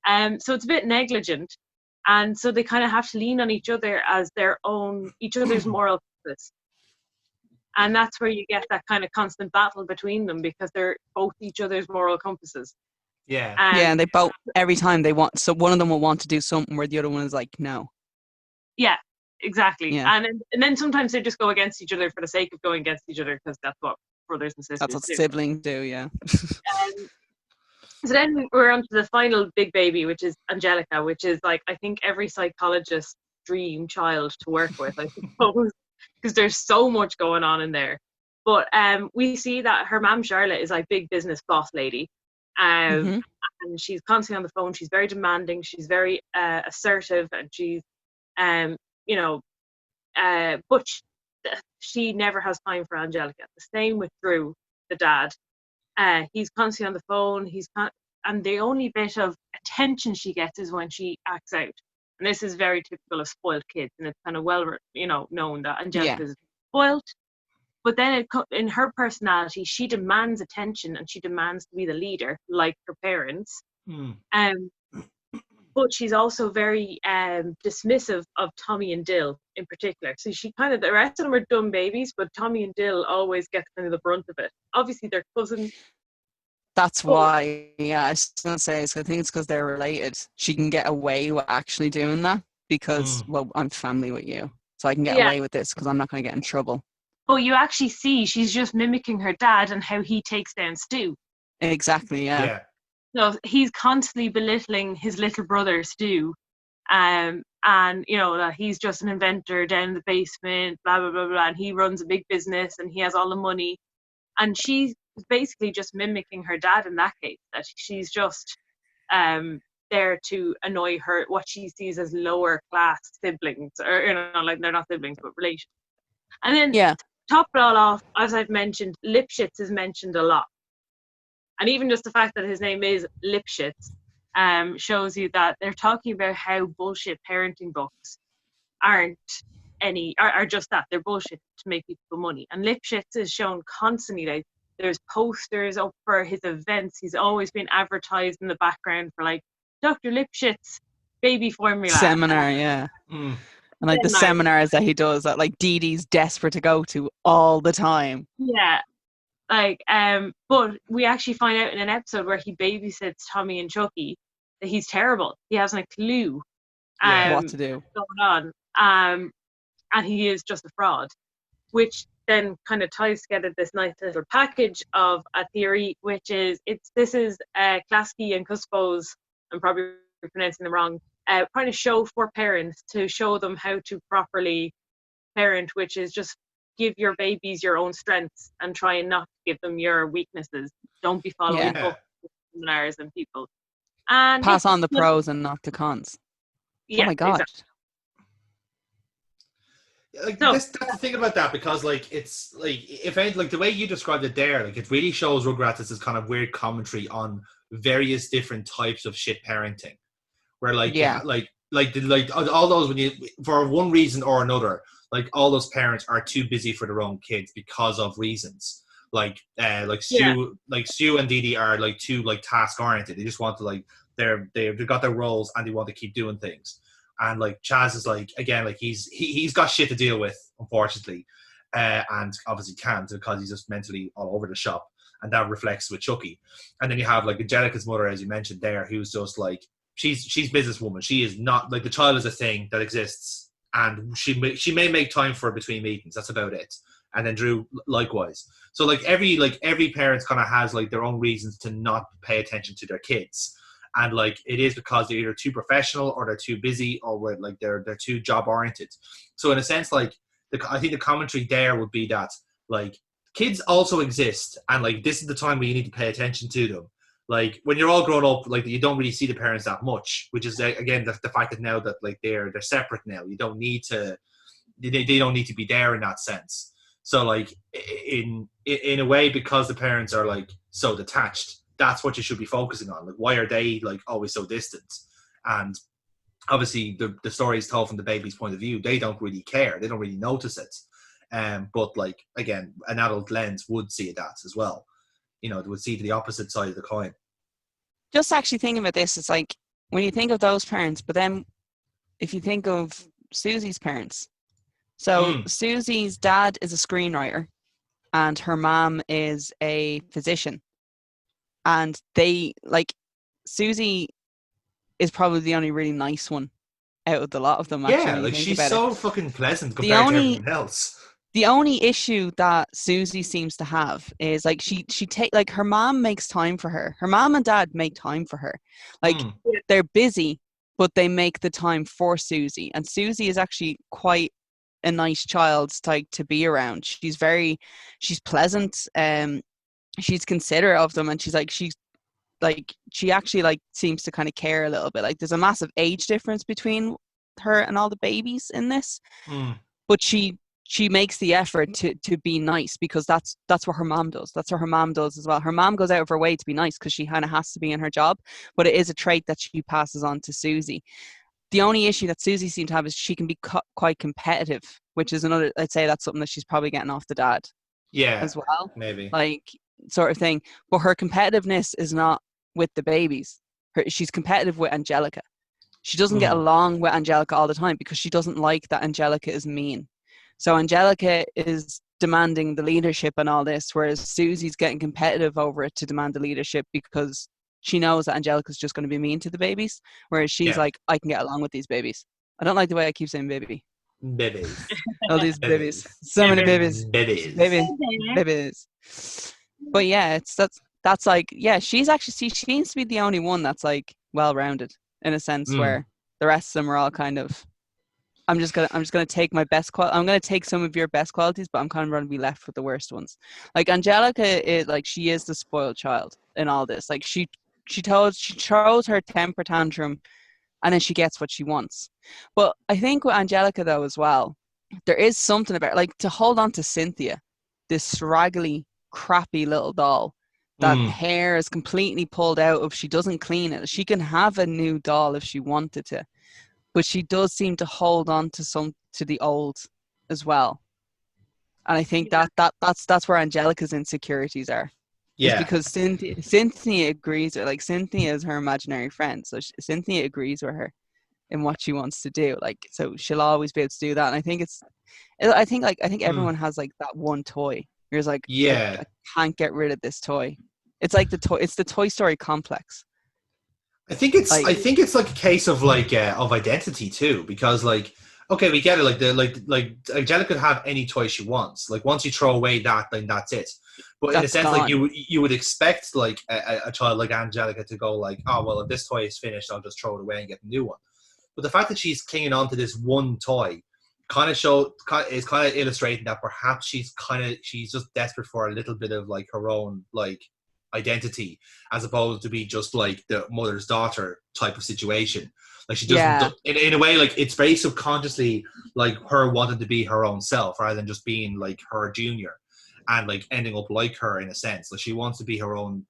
it. So it's a bit negligent. And so they kind of have to lean on each other as each other's moral compass. And that's where you get that kind of constant battle between them, because they're both each other's moral compasses. And they both, every time they want, so one of them will want to do something where the other one is like, no. Yeah, exactly. And then sometimes they just go against each other for the sake of going against each other, because that's what brothers and sisters do. That's what siblings do, So then we're on to the final big baby, which is Angelica, which is like, I think every psychologist's dream child to work with, I suppose, because there's so much going on in there. But we see that her mom, Charlotte, is like big business boss lady. And she's constantly on the phone. She's very demanding. She's very assertive, and she's, but she never has time for Angelica. The same with Drew. the dad. He's constantly on the phone. And the only bit of attention she gets is when she acts out. And this is very typical of spoiled kids, and it's kind of known that Angelica is spoiled. But then in her personality, she demands attention and she demands to be the leader, like her parents. But she's also very dismissive of Tommy and Dill in particular. So the rest of them are dumb babies, but Tommy and Dill always get kind of the brunt of it. Obviously, they're cousins. That's why, I was going to say, I think it's because they're related. She can get away with actually doing that because, well, I'm family with you. So I can get away with this because I'm not going to get in trouble. But you actually see she's just mimicking her dad and how he takes down Stu. Exactly, yeah. So he's constantly belittling his little brother, Stu. And, that he's just an inventor down in the basement, blah, blah, blah, blah. And he runs a big business and he has all the money. And she's basically just mimicking her dad in that case, that she's just there to annoy what she sees as lower class siblings, or like they're not siblings but relations. And then to top it all off, as I've mentioned, Lipschitz is mentioned a lot, and even just the fact that his name is Lipschitz shows you that they're talking about how bullshit parenting books are just that, they're bullshit to make people money. And Lipschitz is shown constantly, like there's posters up for his events. He's always been advertised in the background for like Dr. Lipschitz baby formula seminar, and like the seminars that he does that like Dee Dee's desperate to go to all the time. But we actually find out in an episode where he babysits Tommy and Chucky that he's terrible. He hasn't a clue what to do going on, and he is just a fraud, which then kind of ties together this nice little package of a theory, which is this is Klasky and Cuspo's, I'm probably pronouncing them wrong, trying to show for parents to show them how to properly parent, which is just give your babies your own strengths and try and not give them your weaknesses. Don't be following books, seminars and people. And pass on the pros and not the cons. Oh my god. Exactly. Like that's the thing about that, because like it's like if anything, like the way you described it there, like it really shows Rugrats as this kind of weird commentary on various different types of shit parenting, where like all those, when you for one reason or another, like all those parents are too busy for their own kids because of reasons like Stu and Dee Dee are like too like task oriented. They just want to like they've got their roles and they want to keep doing things. And like Chaz is like, again, like he's got shit to deal with, unfortunately, and obviously can't because he's just mentally all over the shop, and that reflects with Chucky. And then you have like Angelica's mother, as you mentioned there, who's just like she's businesswoman. She is not like the child is a thing that exists, and she may make time for it between meetings. That's about it. And then Drew likewise. So like every parent kind of has like their own reasons to not pay attention to their kids. And like it is because they're either too professional or they're too busy or like they're too job oriented. So in a sense, like I think the commentary there would be that like kids also exist, and like this is the time where you need to pay attention to them. Like when you're all grown up, like you don't really see the parents that much, which is again the fact that now that like they're separate now, you don't need to they don't need to be there in that sense. So like in a way, because the parents are like so detached, that's what you should be focusing on. Like, why are they like always so distant? And obviously the story is told from the baby's point of view. They don't really care. They don't really notice it. But like, again, an adult lens would see that as well. You know, they would see the opposite side of the coin. Just actually thinking about this, it's like when you think of those parents, but then if you think of Susie's parents. So Susie's dad is a screenwriter and her mom is a physician. And they, like, Susie is probably the only really nice one out of the lot of them. Actually, yeah, like she's so fucking pleasant compared to everyone else. The only issue that Susie seems to have is like she take like her mom makes time for her. Her mom and dad make time for her. Like they're busy, but they make the time for Susie. And Susie is actually quite a nice child like to be around. She's pleasant. She's considerate of them, and she actually like seems to kind of care a little bit. Like there's a massive age difference between her and all the babies in this, but she she makes the effort to be nice because that's what her mom does. That's what her mom does as well. Her mom goes out of her way to be nice because she kind of has to be in her job, but it is a trait that she passes on to Susie. The only issue that Susie seems to have is she can be quite competitive, which is another, I'd say that's something that she's probably getting off the dad. Yeah, as well. Maybe. Like, sort of thing. But her competitiveness is not with the babies. She's competitive with Angelica. She doesn't get along with Angelica all the time because she doesn't like that Angelica is mean. So Angelica is demanding the leadership and all this, whereas Susie's getting competitive over it to demand the leadership because she knows that Angelica's just going to be mean to the babies, whereas she's like, I can get along with these babies. I don't like the way I keep saying baby. Babies. All these babies. So many babies. Babies. But yeah, that's like, yeah, she's actually, she seems to be the only one that's like well-rounded in a sense where the rest of them are all kind of, I'm just gonna take my best I'm gonna take some of your best qualities, but I'm kind of gonna be left with the worst ones. Like Angelica is like, she is the spoiled child in all this. Like she throws her temper tantrum and then she gets what she wants. But I think with Angelica though as well, there is something about, like, to hold on to Cynthia, this scraggly, crappy little doll that hair is completely pulled out of, she doesn't clean it. She can have a new doll if she wanted to, but she does seem to hold on to the old as well. And I think that's where Angelica's insecurities are. Yeah. It's because Cynthia agrees with, like, Cynthia is her imaginary friend, so Cynthia agrees with her in what she wants to do. Like, so she'll always be able to do that. And I think everyone has like that one toy. You're just like, I can't get rid of this toy. It's like it's the Toy Story complex. I think it's like a case of like of identity too, because like, okay, we get it. Like Angelica could have any toy she wants. Like once you throw away that, then that's it. But in a sense, gone. Like you would expect like a child like Angelica to go like, oh well, if this toy is finished, I'll just throw it away and get a new one. But the fact that she's clinging on to this one toy is kind of illustrating that perhaps she's just desperate for a little bit of like her own like identity, as opposed to be just like the mother's daughter type of situation. Like she doesn't, in a way, like it's very subconsciously like her wanting to be her own self rather than just being like her junior and like ending up like her in a sense. Like she wants to be her own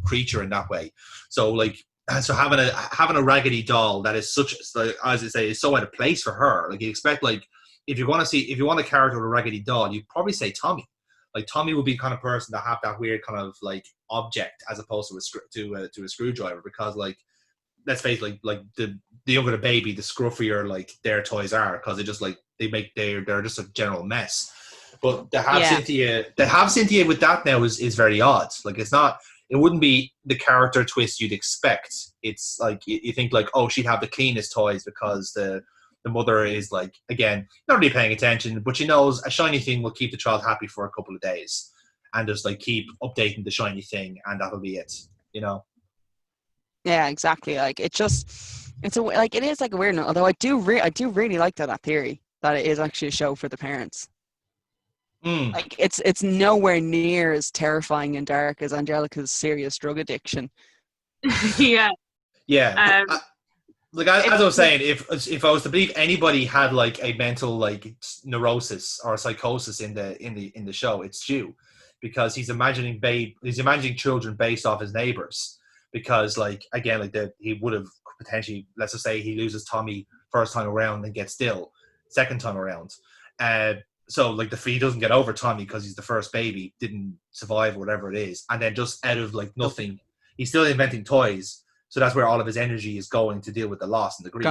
creature in that way. So like, so having a raggedy doll that is such, like, as I say, is so out of place for her. Like you expect, like, if you want a character with a raggedy doll, you'd probably say Tommy. Like Tommy would be the kind of person to have that weird kind of like object as opposed to a screwdriver, because like, let's face it, like the younger the baby, the scruffier like their toys are, because they're just a general mess. But to have Cynthia with that now is very odd. Like it wouldn't be the character twist you'd expect. It's like you think like, oh, she'd have the cleanest toys because the mother is like, again, not really paying attention, but she knows a shiny thing will keep the child happy for a couple of days, and just like keep updating the shiny thing, and that'll be it, you know? Yeah, exactly. Like it is like a weird note. Although I do really like that theory that it is actually a show for the parents. Like it's nowhere near as terrifying and dark as Angelica's serious drug addiction. Yeah. Like as I was saying, if I was to believe anybody had like a mental like neurosis or psychosis in the show, it's Stu, because he's imagining children based off his neighbors. Because like, again, like he would have potentially, let's just say he loses Tommy first time around and gets ill second time around. So like he doesn't get over Tommy because he's the first baby, didn't survive or whatever it is. And then just out of like nothing, he's still inventing toys. So that's where all of his energy is going to deal with the loss and the grief.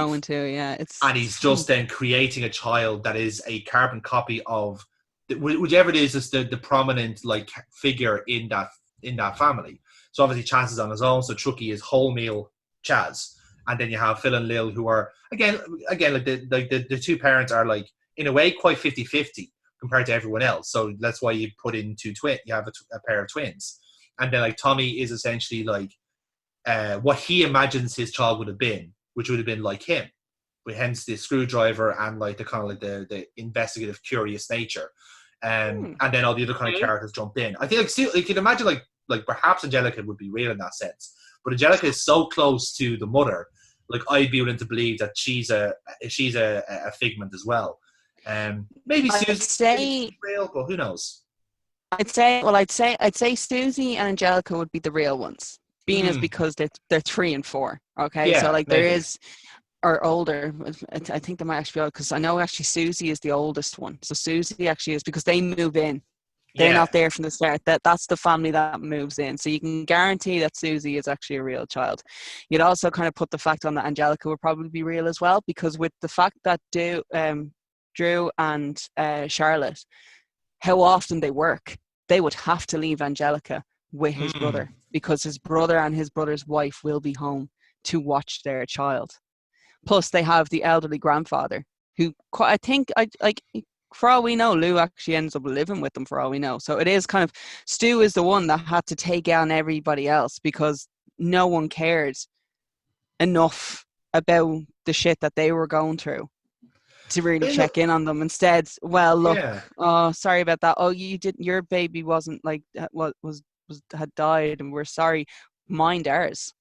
And he's just then creating a child that is a carbon copy of whichever it is the prominent like figure in that family. So obviously Chaz is on his own. So Chucky is wholemeal Chaz, and then you have Phil and Lil, who are again like the two parents are like in a way quite 50-50 compared to everyone else. So that's why you put in you have a pair of twins, and then like Tommy is essentially like what he imagines his child would have been, which would have been like him, but hence the screwdriver and like the kind of like the investigative, curious nature, and then all the other kind of characters jump in. I think like still you can imagine like perhaps Angelica would be real in that sense, but Angelica is so close to the mother. Like I'd be willing to believe that she's a figment as well. Maybe I'd Susie say real, but who knows? I'd say Susie and Angelica would be the real ones, being as because they're 3 and 4. Okay, so Yeah, like maybe. there is, or older. I think they might actually be older, because I know actually Susie is the oldest one. So Susie actually is, because they move in. They're not there from the start. That's the family that moves in. So you can guarantee that Susie is actually a real child. You'd also kind of put the fact on that Angelica would probably be real as well, because with the fact that Drew and Charlotte, how often they work, they would have to leave Angelica with his brother, because his brother and his brother's wife will be home to watch their child. Plus, they have the elderly grandfather, who I think, for all we know, Lou actually ends up living with them, for all we know. So it is kind of, Stu is the one that had to take on everybody else, because no one cared enough about the shit that they were going through to really check in on them. Instead, well, look, oh, sorry about that. Oh, your baby wasn't like had died, and we're sorry. Mind ours.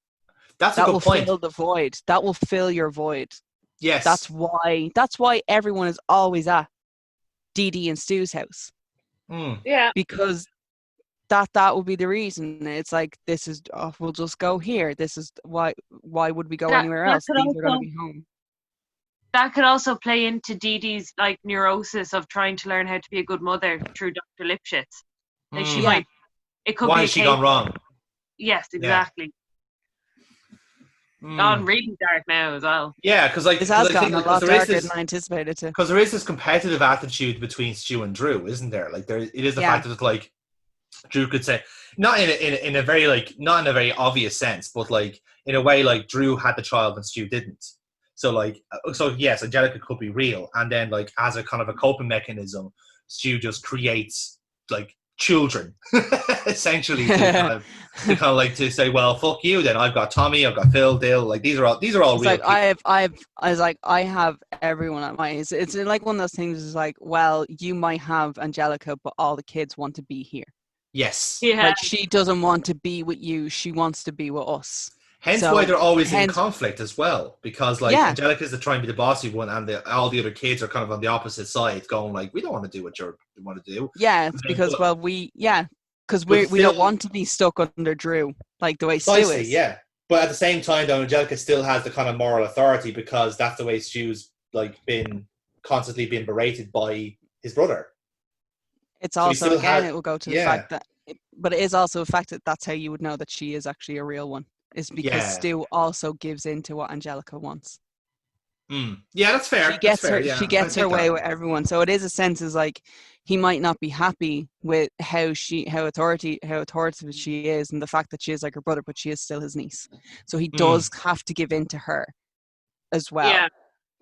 That's a good point. That will fill the void. That will fill your void. Yes. That's why everyone is always at Dee Dee and Stu's house. Yeah. Because that would be the reason. It's like, this is, we'll just go here. This is why would we go anywhere else? These are going to be home. That could also play into Dee Dee's like neurosis of trying to learn how to be a good mother through Dr. Lipschitz. Like she might. It could Why be has she gone wrong? Yes, exactly. Gone really dark now as well. Yeah, because like this has gotten a lot darker than I anticipated to. Because there is this competitive attitude between Stu and Drew, isn't there? Like it is the fact that it's like Drew could say, not in a very not in a very obvious sense, but like in a way like Drew had the child and Stu didn't. So yes, Angelica could be real, and then like as a kind of a coping mechanism, Stu just creates like children essentially to kind of like to say, well, fuck you, then I've got Tommy, I've got Phil, Dill, like these are all real like people. I have everyone at my, it's like one of those things is like, well, you might have Angelica, but all the kids want to be here. Yes. Like she doesn't want to be with you, she wants to be with us. Hence why they're always in conflict as well, because like Angelica's trying to be the bossy one, and all the other kids are kind of on the opposite side, going like, we don't want to do what you want to do. Yeah, it's because we don't want to be stuck under Drew like the way Stu is. Yeah, but at the same time, though, Angelica still has the kind of moral authority, because that's the way Stu's like constantly been berated by his brother. It's also it will go to the fact that, but it is also a fact that that's how you would know that she is actually a real one. Is because Stu also gives in to what Angelica wants. Yeah, that's fair. She gets her way with everyone. So it is a sense is like, he might not be happy with how authoritative she is, and the fact that she is like her brother, but she is still his niece. So he does have to give in to her as well. Yeah.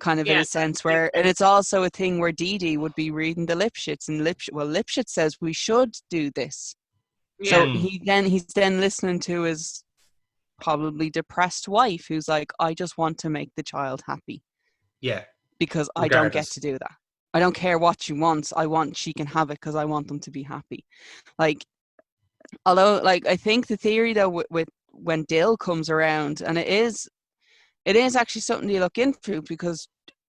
Kind of in a sense where, and it's also a thing where Dee Dee would be reading the Lipschitz, and Lipschitz says we should do this. Yeah. So he's then listening to his probably depressed wife, who's like, I just want to make the child happy. Yeah. Because I don't get to do that. I don't care what she wants. She can have it because I want them to be happy. Like, although, like, I think the theory though with when Dill comes around, and it is actually something to look into, because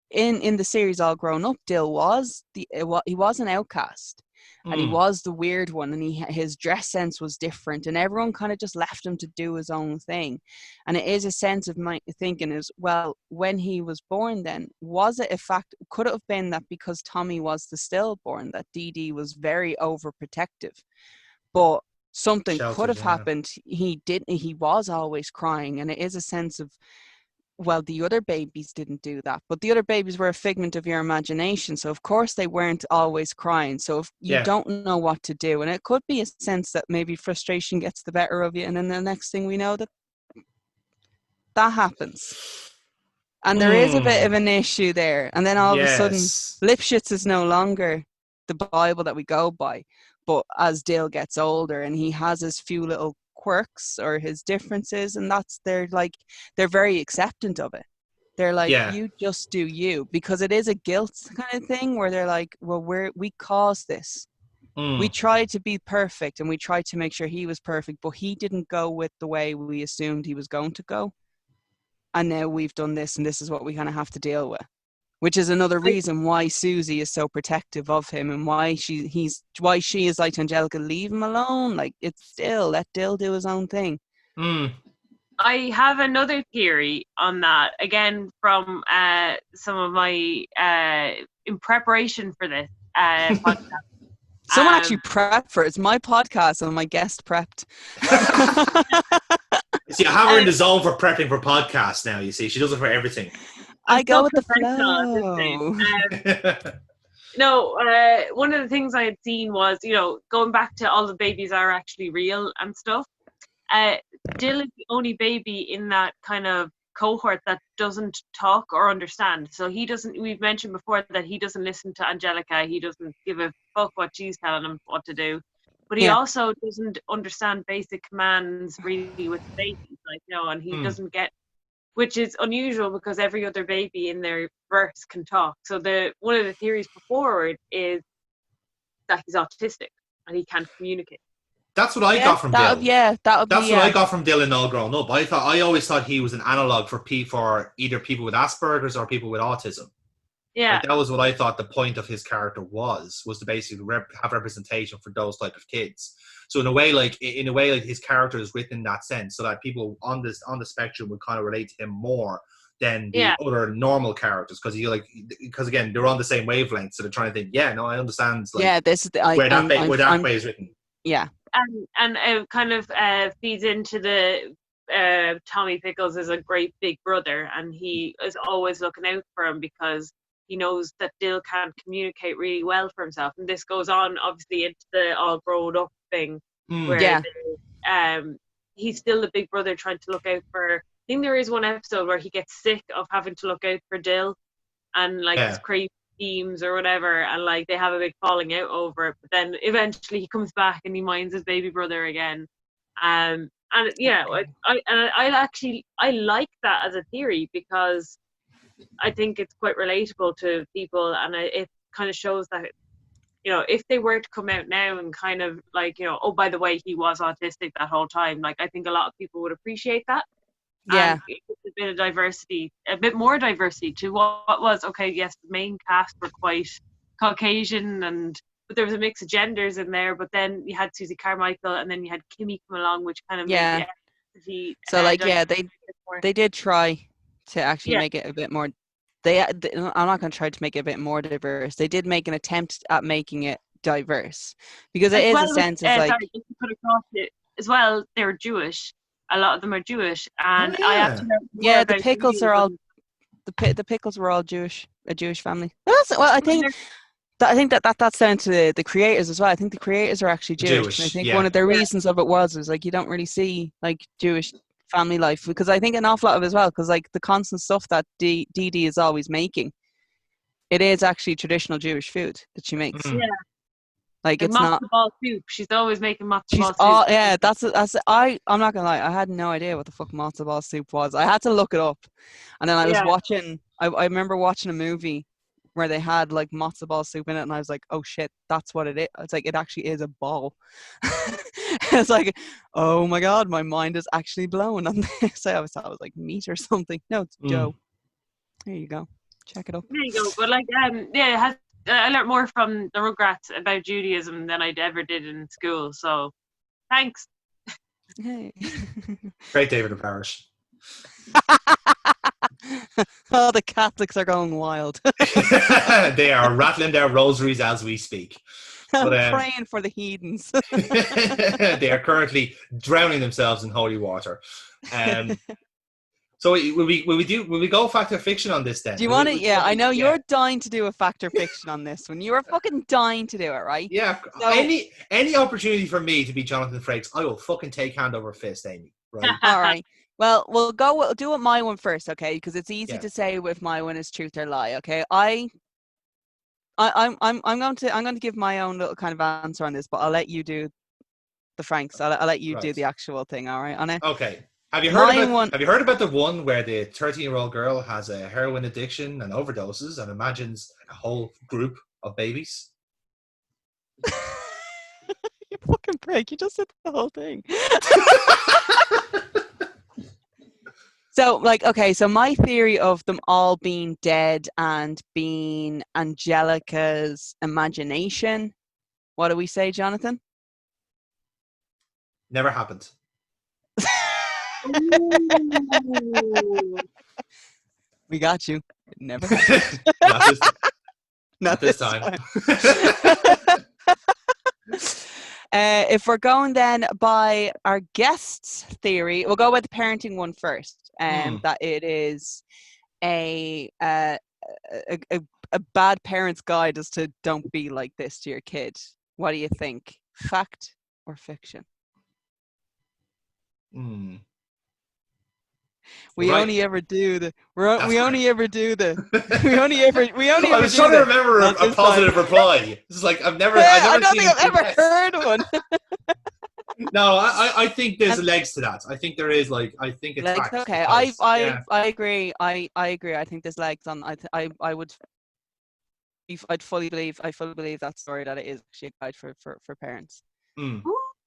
in the series All Grown Up, Dill was he was an outcast. And he was the weird one, and his dress sense was different, and everyone kind of just left him to do his own thing. And it is a sense of my thinking is, well, when he was born then, was it a fact, could it have been that because Tommy was the stillborn, that Dee Dee was very overprotective, but something could have happened. He was always crying, and it is a sense of, well, the other babies didn't do that, but the other babies were a figment of your imagination. So of course they weren't always crying. So if you don't know what to do, and it could be a sense that maybe frustration gets the better of you, and then the next thing we know that happens. And there is a bit of an issue there. And then all of a sudden, Lipschitz is no longer the Bible that we go by. But as Dale gets older, and he has his few little quirks or his differences, and they're very acceptant of it. They're like, you just do you, because it is a guilt kind of thing where they're like, well, we caused this. We tried to be perfect, and we tried to make sure he was perfect, but he didn't go with the way we assumed he was going to go. And now we've done this, and this is what we kind of have to deal with which is another reason why Susie is so protective of him and why she is like, Angelica, leave him alone. Like, it's Dill, let Dill do his own thing. I have another theory on that, again, from some of my, in preparation for this podcast. Someone actually prepped for it. It's my podcast and my guest prepped. See, I have her in the zone for prepping for podcasts now, you see. She does it for everything. I go with the flow. No, one of the things I had seen was, going back to all the babies are actually real and stuff. Dill is the only baby in that kind of cohort that doesn't talk or understand. So we've mentioned before that he doesn't listen to Angelica. He doesn't give a fuck what she's telling him what to do. But he also doesn't understand basic commands really with babies, and he doesn't get, which is unusual because every other baby in their verse can talk. So one of the theories put forward is that he's autistic and he can't communicate. That's what I got from Dill. That's what I got from Dill and all grown up. I always thought he was an analog for either people with Asperger's or people with autism. Yeah, like, that was what I thought the point of his character was to basically have representation for those type of kids. So in a way, like his character is written in that sense, so that people on the spectrum would kind of relate to him more than the other normal characters, because again they're on the same wavelength, so they're trying to think. Yeah, no, I understand. Like, this is where that way is written. Yeah. And it kind of feeds into the Tommy Pickles is a great big brother, and he is always looking out for him because he knows that Dill can't communicate really well for himself. And this goes on obviously into the all grown up thing where he's still the big brother trying to look out for. I think there is one episode where he gets sick of having to look out for Dill and his crazy schemes or whatever, and they have a big falling out over it, but then eventually he comes back and he minds his baby brother again. I like that as a theory because I think it's quite relatable to people, and it kind of shows that if they were to come out now and kind of oh, by the way, he was autistic that whole time, I think a lot of people would appreciate that. And it's a bit of diversity, a bit more diversity to what was, okay, yes, the main cast were quite Caucasian, but there was a mix of genders in there, but then you had Susie Carmichael and then you had Kimmy come along, which kind of made the they did try to actually make it a bit more, I'm not going to try to make it a bit more diverse. They did make an attempt at making it diverse, because it is a sense of sorry, just to put across it as well, they're Jewish. A lot of them are Jewish, and I actually the Pickles are all the Pickles were all Jewish, a Jewish family. I think that's down to the creators as well. I think the creators are actually Jewish. And I think one of their reasons of it was you don't really see Jewish family life, because I think an awful lot of it as well, because the constant stuff that Dee Dee is always making, it is actually traditional Jewish food that she makes. It's not matzo ball soup. She's always making matzo ball soup. Yeah, I'm not gonna lie, I had no idea what the fuck matzo ball soup was. I had to look it up, and then I was watching. I remember watching a movie where they had matzo ball soup in it, and I was like, oh shit, that's what it is. It's it actually is a ball. It's oh my god, my mind is actually blown on this. I always thought it was meat or something. No, it's dough. There you go. Check it up. There you go. But it has. I learned more from the Rugrats about Judaism than I'd ever did in school. So, thanks. Hey. Great David of Parish. Oh, the Catholics are going wild. They are rattling their rosaries as we speak. But, praying for the heathens. They are currently drowning themselves in holy water. So will we go fact or fiction on this then? Do you want to? Yeah, I know you're dying to do a fact or fiction on this one. You are fucking dying to do it, right? Yeah. So, any opportunity for me to be Jonathan Frakes, I will fucking take hand over fist, Amy. Right. All right. Well, we'll do it my one first, okay? Because it's easy to say if my one is truth or lie. Okay. I'm going to give my own little kind of answer on this, but I'll let you do the Franks. I'll let you do the actual thing. All right, on it. Okay. Have you heard about the one where the 13-year-old girl has a heroin addiction and overdoses and imagines a whole group of babies? You fucking prick! You just said the whole thing. So, like, okay, so my theory of them all being dead and being Angelica's imagination. What do we say, Jonathan? Never happened. We got you. Never. Not this time. If we're going then by our guest's theory, we'll go with the parenting one first. That it is a bad parent's guide as to don't be like this to your kid. What do you think? Fact or fiction? We only ever do the. We only ever do the. I was trying to remember a positive reply. This is like I don't think I've ever heard one. No, I think there's legs to that. I think there is I think it's legs. Fact. Okay, I agree. I agree. I think there's legs on. I'd fully believe that story that it is actually a guide for parents.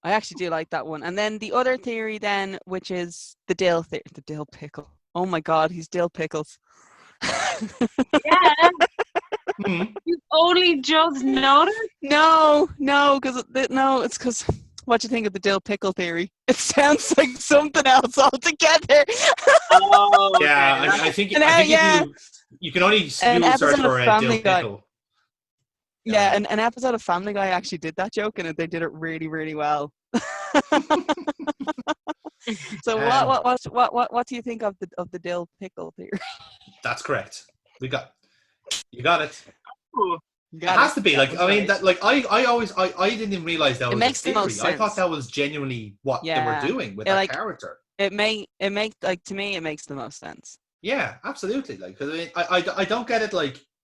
I actually do like that one. And then the other theory then, which is the dill pickle. Oh my God, he's dill pickles. Yeah. You've only just noticed? No, it's because what do you think of the dill pickle theory? It sounds like something else altogether. Oh, okay. Yeah, I think you can only search for a dill pickle. Yeah, an episode of Family Guy actually did that joke, and they did it really, really well. So, what do you think of the dill pickle theory? That's correct. You got it. It has to be I didn't even realize that was a theory. I thought that was genuinely what they were doing with that character. To me, it makes the most sense. Yeah, absolutely. Because I don't get it.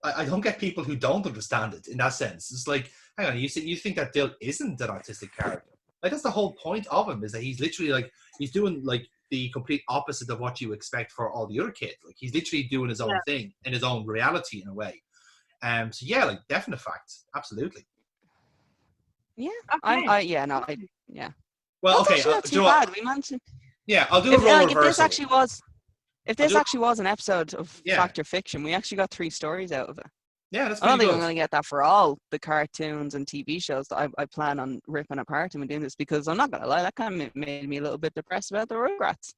I don't get people who don't understand it in that sense. It's like, hang on, you think that Dill isn't an autistic character? That's the whole point of him, is that he's literally he's doing the complete opposite of what you expect for all the other kids. He's literally doing his own thing in his own reality in a way. So yeah, definite fact, absolutely. Yeah, okay. Well, okay, not too bad. We mentioned. Yeah, I'll do a role reversal. If this actually was an episode of Fact or Fiction, we actually got 3 stories out of it. Yeah, that's I don't think good. I'm going to get that for all the cartoons and TV shows that I plan on ripping apart and doing this, because I'm not going to lie, that kind of made me a little bit depressed about the Rugrats.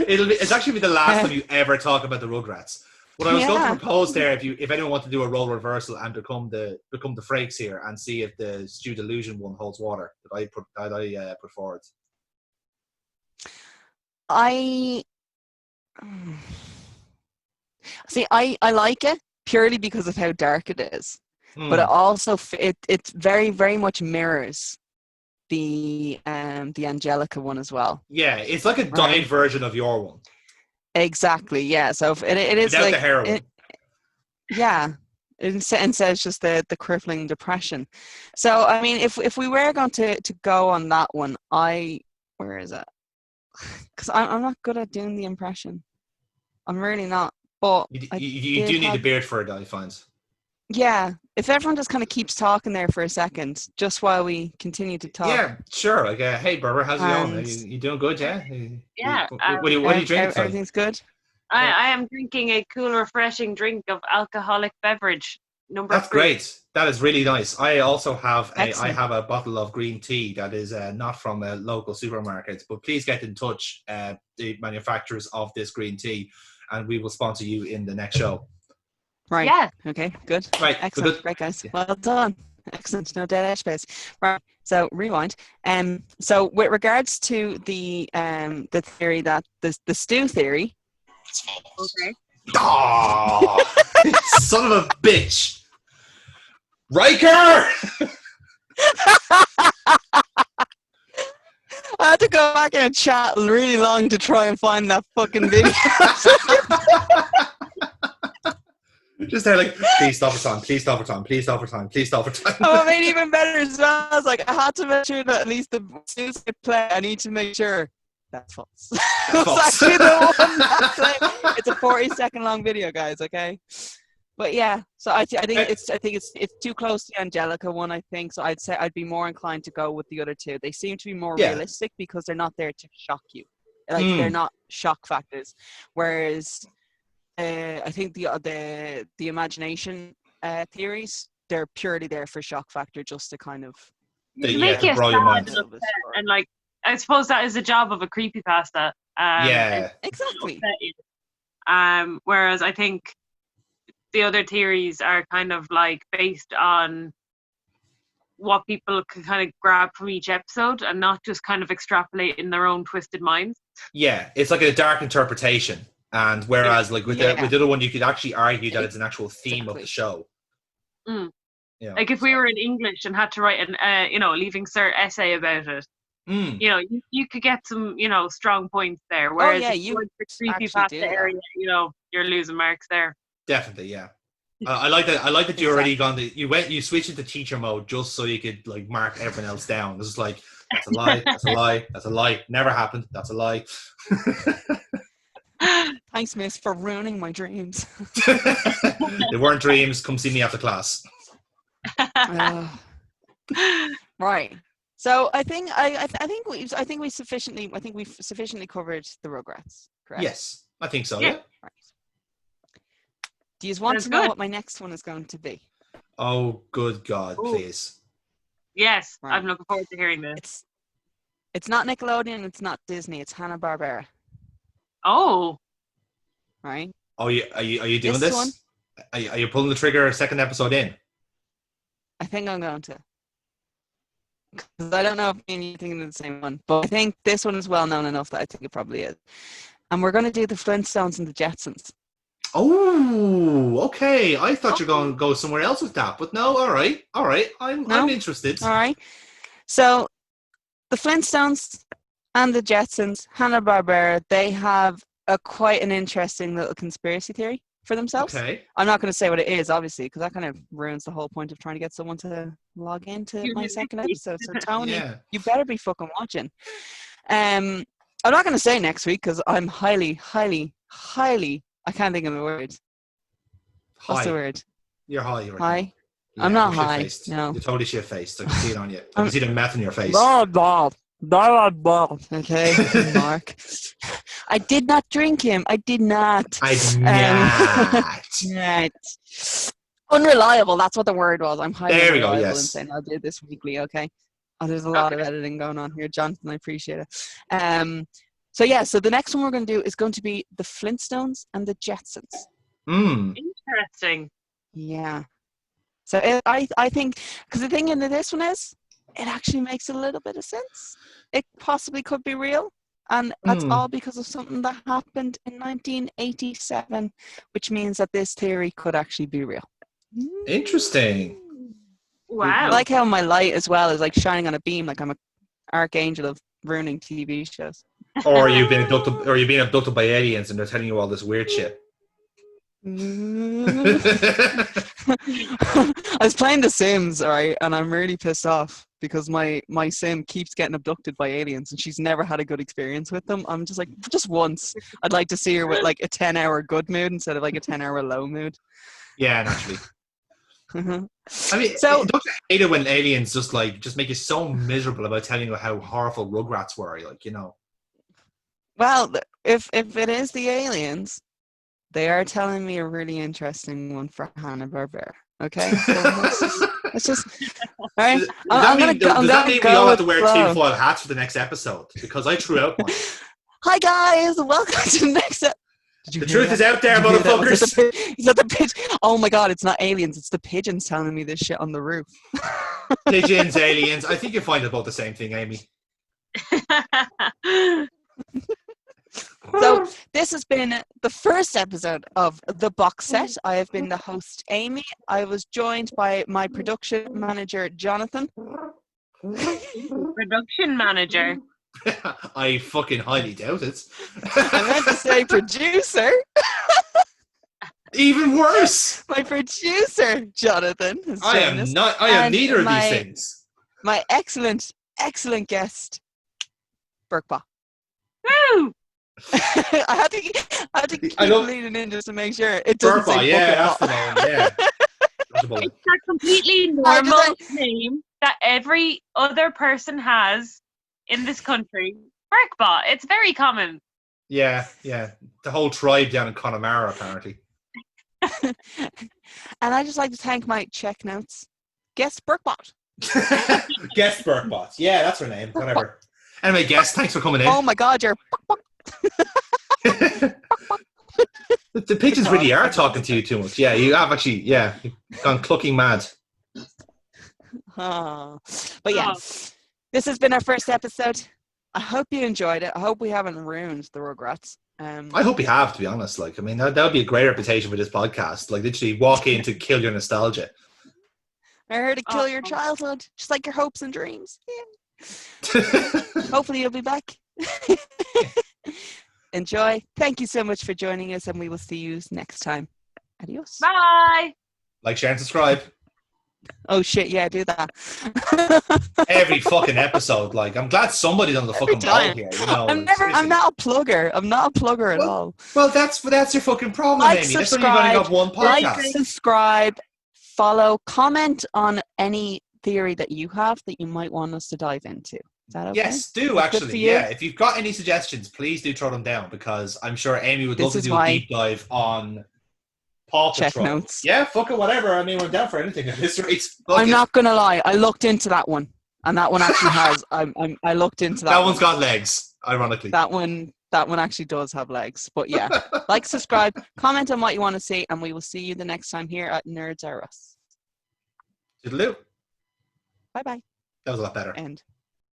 It's actually the last time you ever talk about the Rugrats. What I was going to propose there, if anyone wants to do a role reversal and become the Frakes here and see if the Stu Delusion one holds water that I put forward. I like it purely because of how dark it is, but it also it very, very much mirrors the Angelica one as well. Yeah, it's like a died version of your one. Exactly. Yeah. So it is without the heroin. Instead it's just the crippling depression. So I mean, if we were going to go on that one, where is it? Because I'm not good at doing the impression. I'm really not. But you do need a beard for it, I find. Yeah, if everyone just kind of keeps talking there for a second, just while we continue to talk. Yeah, sure. Hey, Berber, how's it going? You doing good? Yeah. Yeah. What are you drinking? Everything's good. I am drinking a cool, refreshing drink of alcoholic beverage. That's 3. Great. That is really nice. I also have a bottle of green tea that is not from a local supermarket, but please get in touch, the manufacturers of this green tea, and we will sponsor you in the next show. Right. Yeah. Okay. Good. Right. Excellent. Good. Right, guys. Well done. Excellent. No dead space. Right. So rewind. So with regards to the theory that the stew theory. Okay. Oh, son of a bitch. Riker! I had to go back and chat really long to try and find that fucking video. Just there please stop for time, please stop for time, please stop for time, please stop for time. Oh, it made even better as well. I was like, I had to make sure that at least the news could play. I need to make sure that's false. It's actually the one that's playing. It's a 40-second long video, guys, okay? But yeah, so I think it's too close to the Angelica one, I think. So I'd say I'd be more inclined to go with the other 2. They seem to be more realistic because they're not there to shock you. They're not shock factors, whereas I think the imagination theories, they're purely there for shock factor, just to kind of make you bro, your mind. sad and upset, and like I suppose that is the job of a creepypasta. Exactly. Whereas I think the other theories are kind of like based on what people can kind of grab from each episode and not just kind of extrapolate in their own twisted minds. Yeah, it's like a dark interpretation. And whereas like with the other one, you could actually argue that it's an actual theme of the show. Mm. Like if we were in English and had to write an leaving cert essay about it, you could get some strong points there. Whereas you the creepypasta area, you're losing marks there. Definitely, yeah. I like that. I like that you already gone. You switched into teacher mode just so you could like mark everyone else down. This is like that's a lie. That's a lie. That's a lie. Never happened. That's a lie. Thanks, miss, for ruining my dreams. They weren't dreams. Come see me after class. Right. So I think we've sufficiently covered the Rugrats. Correct? Yes, I think so. Yeah. Right. Do you want to know what my next one is going to be? Oh, good God, please. Yes, right. I'm looking forward to hearing this. It's not Nickelodeon, it's not Disney, it's Hanna-Barbera. Oh. Right. Oh, are you doing this? One? Are you pulling the trigger second episode in? I think I'm going to. Because I don't know if you're thinking of the same one, but I think this one is well known enough that I think it probably is. And we're going to do the Flintstones and the Jetsons. Oh, okay. I thought you were going to go somewhere else with that, but no. All right. I'm interested. All right. So, the Flintstones and the Jetsons, Hanna-Barbera, they have quite an interesting little conspiracy theory for themselves. Okay. I'm not going to say what it is, obviously, because that kind of ruins the whole point of trying to get someone to log into my second episode. So, Tony, you better be fucking watching. I'm not going to say next week because I'm highly, I can't think of the word. What's the word? You're high. High? Yeah, I'm not high. No. You're totally shit-faced. I can see it on you. I can see the meth in your face. Okay, Mark. I did not drink him. I did not. Unreliable. That's what the word was. I'm highly unreliable in saying I'll do this weekly. Okay. Oh, there's a lot of editing going on here, Jonathan. I appreciate it. So the next one we're going to do is going to be the Flintstones and the Jetsons. Interesting. Yeah. So I think, because the thing in this one is, it actually makes a little bit of sense. It possibly could be real. And that's all because of something that happened in 1987, which means that this theory could actually be real. Interesting. Wow. I like how my light as well is like shining on a beam, like I'm an archangel of ruining TV shows. Or you've been abducted by aliens and they're telling you all this weird shit. I was playing The Sims, alright, and I'm really pissed off because my sim keeps getting abducted by aliens and she's never had a good experience with them. I'm just like, just once, I'd like to see her with like a 10-hour good mood instead of like a 10-hour low mood. Yeah, naturally. I mean, don't you hate it when aliens just make you so miserable about telling you how horrible Rugrats were, Well, if it is the aliens, they are telling me a really interesting one for Hanna-Barbera. Okay, so let's just all right. Does that mean we all have to wear tinfoil hats for the next episode? Because I threw out one. Hi guys, welcome to the next episode. The truth is out there, motherfuckers. Is that the pigeon? Oh my god, it's not aliens, it's the pigeons telling me this shit on the roof. Pigeons, aliens. I think you find about the same thing, Amy. So this has been the first episode of The Box Set. I have been the host, Amy. I was joined by my production manager, Jonathan. Production manager? I fucking highly doubt it. I meant to say producer. Even worse. My producer, Jonathan. I am neither of these things. My excellent guest, Burkebot. Woo! I had to keep leaning in just to make sure it doesn't say that's the name. Yeah. It's a completely normal name that every other person has in this country. Burkebot. It's very common. Yeah. The whole tribe down in Connemara, apparently. And I just like to thank my check notes. Guest Burkebot. Guest Burkebot. Yeah, that's her name. Whatever. Anyway, guest, thanks for coming in. Oh my God, you're. The pigeons really are talking to you too much. Yeah, you have actually. Yeah, you've gone clucking mad. Oh. But yeah, this has been our first episode. I hope you enjoyed it. I hope we haven't ruined the Rugrats. I hope you have, to be honest. Like, I mean, that would be a great reputation for this podcast. Like, literally walk in to kill your nostalgia. I heard it kill your childhood, just like your hopes and dreams. Yeah. Hopefully you'll be back. Enjoy. Thank you so much for joining us, and we will see you next time. Adios. Bye. Like, share, and subscribe. Oh shit, yeah, do that. Every fucking episode. Like, I'm glad somebody's on the fucking ball here. You know, I'm not a plugger. I'm not a plugger at all. Well, that's your fucking problem, Like, Amy. That's when you've only got one podcast. Like, subscribe, follow, comment on any theory that you have that you might want us to dive into. Is that okay? Yes, do actually. Yeah, if you've got any suggestions, please do throw them down, because I'm sure Amy would love to do a deep dive on Paw Patrol. Check notes. Yeah, fuck it, whatever. I mean, we're down for anything at this rate. I'm not gonna lie. I looked into that one, and that one actually has. I looked into that. That one's got legs. Ironically, that one actually does have legs. But yeah, like, subscribe, comment on what you want to see, and we will see you the next time here at Nerds Are Us. Toodaloo. Bye bye. That was a lot better. End.